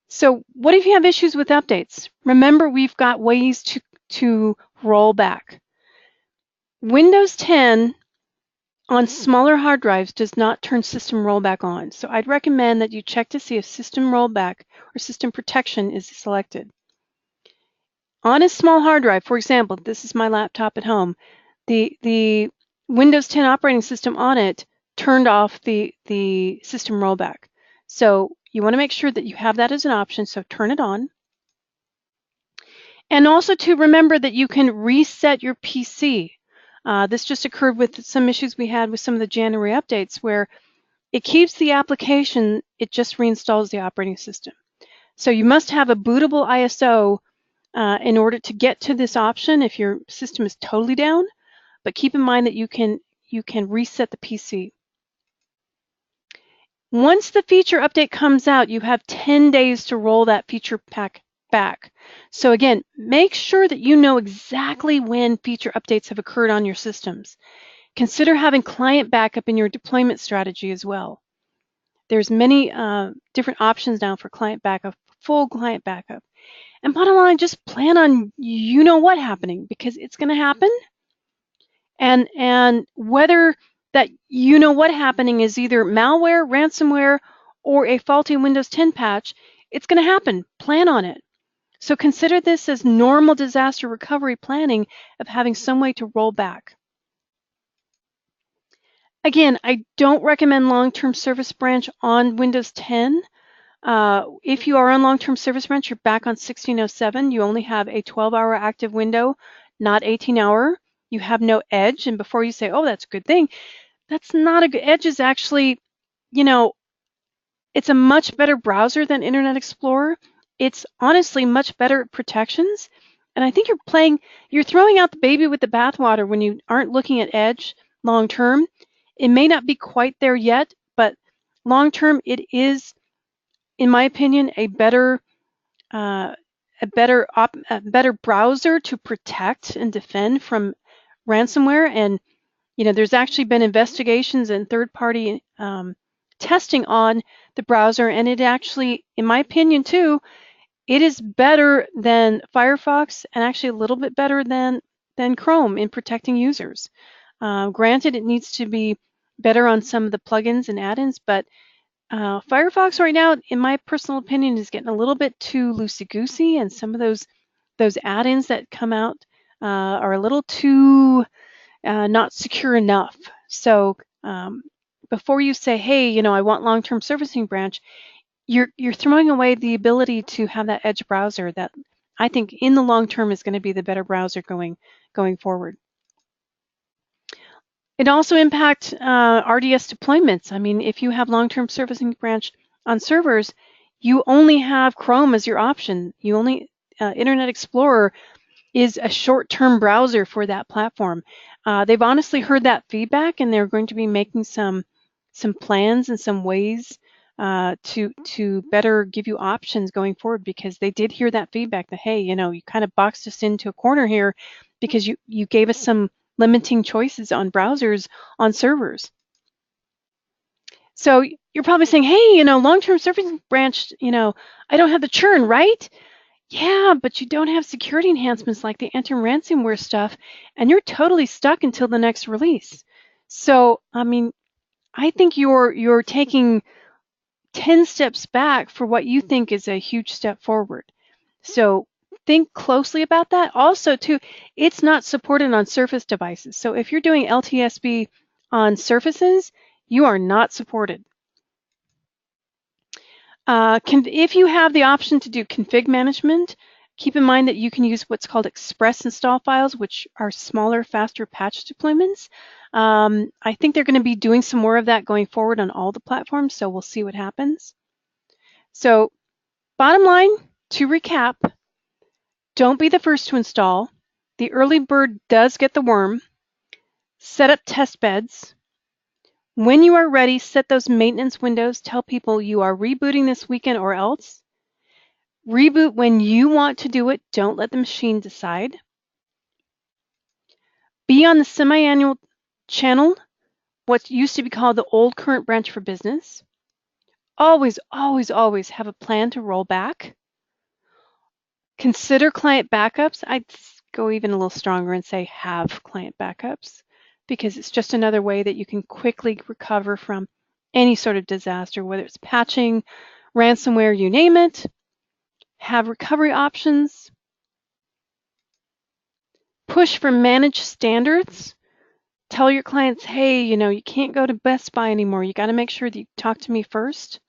So what if you have issues with updates? Remember, we've got ways to roll back. Windows 10 on smaller hard drives does not turn system rollback on. So I'd recommend that you check to see if system rollback or system protection is selected. On a small hard drive, for example, this is my laptop at home, the Windows 10 operating system on it turned off the system rollback. So you want to make sure that you have that as an option, so turn it on. And also to remember that you can reset your PC. This just occurred with some issues we had with some of the January updates where it keeps the application, it just reinstalls the operating system. So you must have a bootable ISO in order to get to this option if your system is totally down, but keep in mind that you can reset the PC. Once the feature update comes out, you have 10 days to roll that feature pack back. So again, make sure that you know exactly when feature updates have occurred on your systems. Consider having client backup in your deployment strategy as well. There's many different options now for client backup, full client backup. And bottom line, just plan on you know what happening, because it's going to happen. And whether that you know what happening is either malware, ransomware, or a faulty Windows 10 patch, it's going to happen. Plan on it. So consider this as normal disaster recovery planning of having some way to roll back. Again, I don't recommend long-term service branch on Windows 10. If you are on long-term service branch, you're back on 1607. You only have a 12-hour active window, not 18-hour. You have no edge. And before you say, oh, that's a good thing, that's not a good. Edge is actually, you know, it's a much better browser than Internet Explorer. It's honestly much better at protections. And I think you're throwing out the baby with the bathwater when you aren't looking at Edge long term. It may not be quite there yet, but long term, it is, in my opinion, a better browser to protect and defend from ransomware. And there's actually been investigations and third-party testing on the browser, and it actually, in my opinion too, it is better than Firefox and actually a little bit better than Chrome in protecting users. Granted, it needs to be better on some of the plugins and add-ins, but Firefox right now, in my personal opinion, is getting a little bit too loosey-goosey, and some of those add-ins that come out are a little too not secure enough. So before you say, hey, I want long-term servicing branch, you're throwing away the ability to have that Edge browser that I think in the long term is going to be the better browser going forward. It also impacts RDS deployments. I mean, if you have long-term servicing branch on servers, you only have Chrome as your option. You only Internet Explorer is a short-term browser for that platform. They've honestly heard that feedback, and they're going to be making some plans and some ways to better give you options going forward, because they did hear that feedback that, hey, you kind of boxed us into a corner here because you gave us some limiting choices on browsers on servers. So you're probably saying, hey, long-term servicing branch, I don't have the churn, right? Yeah, but you don't have security enhancements like the anti-ransomware stuff, and you're totally stuck until the next release. So, I mean, I think you're taking 10 steps back for what you think is a huge step forward. So think closely about that. Also, too, it's not supported on Surface devices. So if you're doing LTSB on Surfaces, you are not supported. If you have the option to do config management, keep in mind that you can use what's called express install files, which are smaller, faster patch deployments. I think they're going to be doing some more of that going forward on all the platforms, so we'll see what happens. So bottom line, to recap, don't be the first to install. The early bird does get the worm. Set up test beds. When you are ready, set those maintenance windows. Tell people you are rebooting this weekend or else. Reboot when you want to do it. Don't let the machine decide. Be on the semi-annual channel, what used to be called the old current branch for business. Always, always, always have a plan to roll back. Consider client backups. I'd go even a little stronger and say have client backups, because it's just another way that you can quickly recover from any sort of disaster, whether it's patching, ransomware, you name it. Have recovery options. Push for managed standards. Tell your clients, hey, you can't go to Best Buy anymore. You got to make sure that you talk to me first.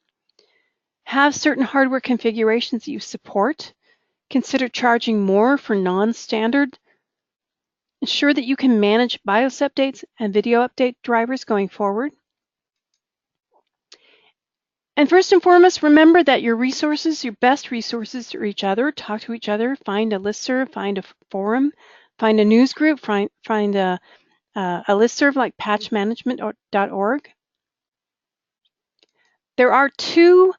Have certain hardware configurations that you support. Consider charging more for non-standard. Ensure that you can manage BIOS updates and video update drivers going forward. And first and foremost, remember that your best resources are each other. Talk to each other. Find a listserv, find a forum, find a news group, find a listserv like patchmanagement.org. There are two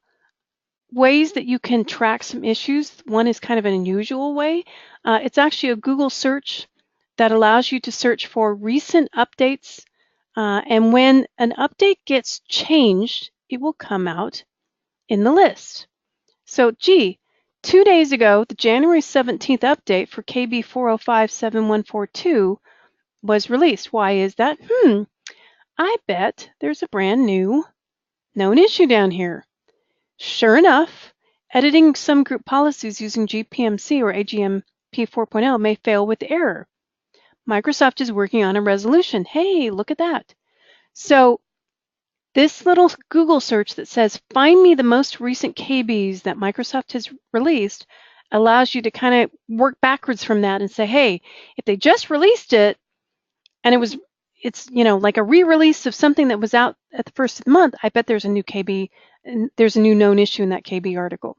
ways that you can track some issues. One is kind of an unusual way. It's actually a Google search that allows you to search for recent updates. And when an update gets changed, it will come out in the list. So, gee, 2 days ago, the January 17th update for KB 4057142 was released. Why is that? I bet there's a brand new known issue down here. Sure enough, editing some group policies using GPMC or AGMP 4.0 may fail with error. Microsoft is working on a resolution. Hey, look at that. So this little Google search that says, find me the most recent KBs that Microsoft has released, allows you to kind of work backwards from that and say, hey, if they just released it and it's like a re-release of something that was out at the first of the month, I bet there's a new KB and there's a new known issue in that KB article.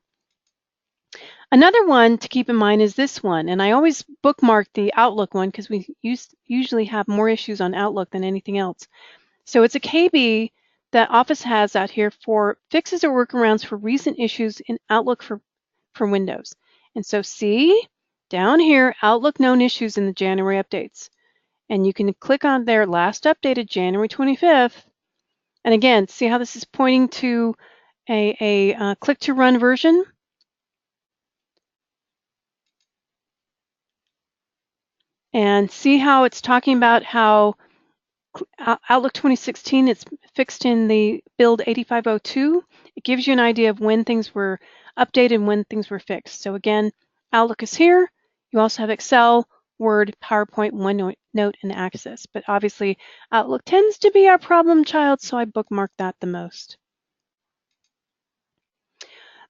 Another one to keep in mind is this one, and I always bookmark the Outlook one because we usually have more issues on Outlook than anything else. So it's a KB that Office has out here for fixes or workarounds for recent issues in Outlook for Windows. And so see down here, Outlook known issues in the January updates. And you can click on their last updated January 25th. And again, see how this is pointing to a click to run version? And see how it's talking about how Outlook 2016, it's fixed in the build 8502. It gives you an idea of when things were updated and when things were fixed. So again, Outlook is here. You also have Excel, Word, PowerPoint, OneNote, and Access. But obviously, Outlook tends to be our problem child, so I bookmark that the most.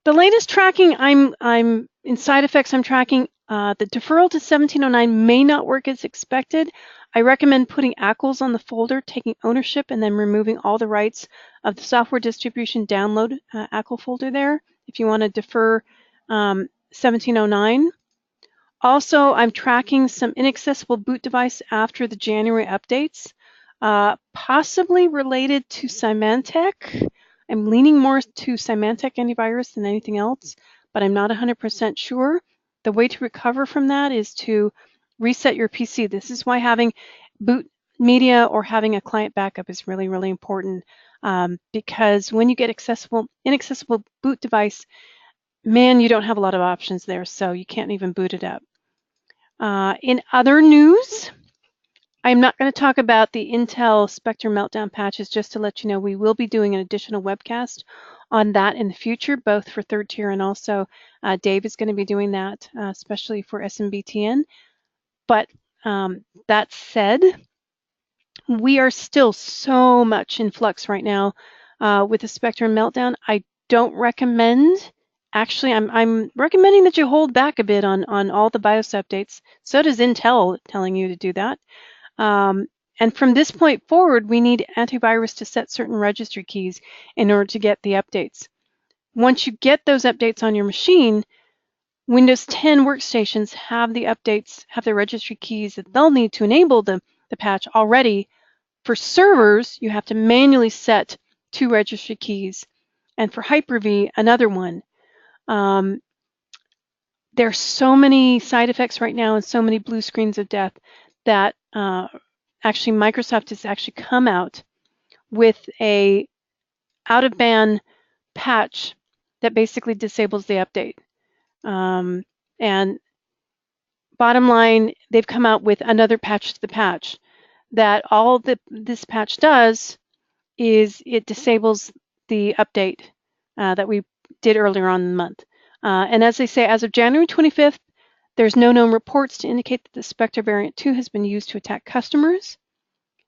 The latest tracking, I'm in side effects, I'm tracking the deferral to 1709 may not work as expected. I recommend putting ACLs on the folder, taking ownership, and then removing all the rights of the software distribution download ACL folder there if you want to defer 1709. Also, I'm tracking some inaccessible boot device after the January updates, possibly related to Symantec. I'm leaning more to Symantec antivirus than anything else, but I'm not 100% sure. The way to recover from that is to reset your PC. This is why having boot media or having a client backup is really, really important, because when you get inaccessible boot device, man, you don't have a lot of options there, so you can't even boot it up. In other news, I'm not going to talk about the Intel Spectre meltdown patches, just to let you know we will be doing an additional webcast on that in the future, both for third tier and also Dave is going to be doing that, especially for SMBTN. But that said, we are still so much in flux right now with the Spectre meltdown. I don't recommend. Actually, I'm recommending that you hold back a bit on all the BIOS updates. So does Intel telling you to do that. And from this point forward, we need antivirus to set certain registry keys in order to get the updates. Once you get those updates on your machine, Windows 10 workstations have the updates, have the registry keys that they'll need to enable the patch already. For servers, you have to manually set 2 registry keys. And for Hyper-V, another one. There's so many side effects right now and so many blue screens of death that actually Microsoft has actually come out with a out-of-band patch that basically disables the update. And bottom line, they've come out with another patch to the patch that all this patch does is it disables the update that we did earlier on in the month. And as they say, as of January 25th, there's no known reports to indicate that the Spectre variant 2 has been used to attack customers.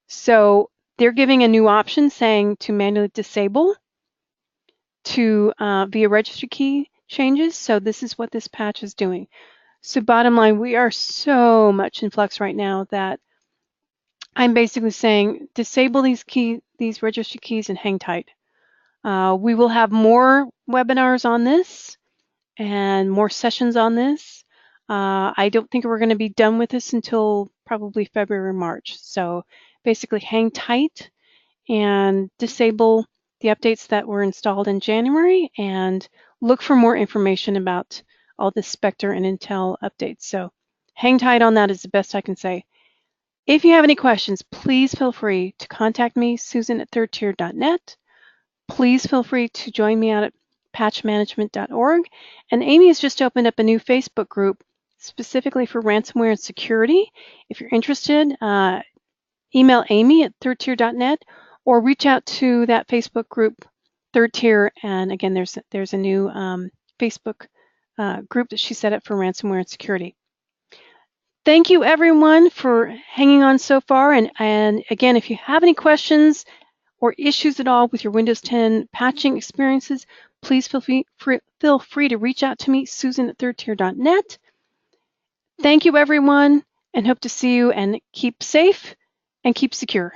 So they're giving a new option saying to manually disable to via registry key changes. So this is what this patch is doing. So bottom line, we are so much in flux right now that I'm basically saying disable these registry keys and hang tight. We will have more webinars on this and more sessions on this. I don't think we're going to be done with this until probably February or March. So basically hang tight and disable the updates that were installed in January, and look for more information about all the Spectre and Intel updates. So hang tight on that is the best I can say. If you have any questions, please feel free to contact me, Susan at thirdtier.net. Please feel free to join me out at patchmanagement.org. And Amy has just opened up a new Facebook group specifically for ransomware and security. If you're interested, email Amy at thirdtier.net or reach out to that Facebook group, Third Tier. And again, there's a new Facebook group that she set up for ransomware and security. Thank you, everyone, for hanging on so far. And again, if you have any questions or issues at all with your Windows 10 patching experiences, please feel free to reach out to me, Susan at thirdtier.net. Thank you, everyone, and hope to see you, and keep safe and keep secure.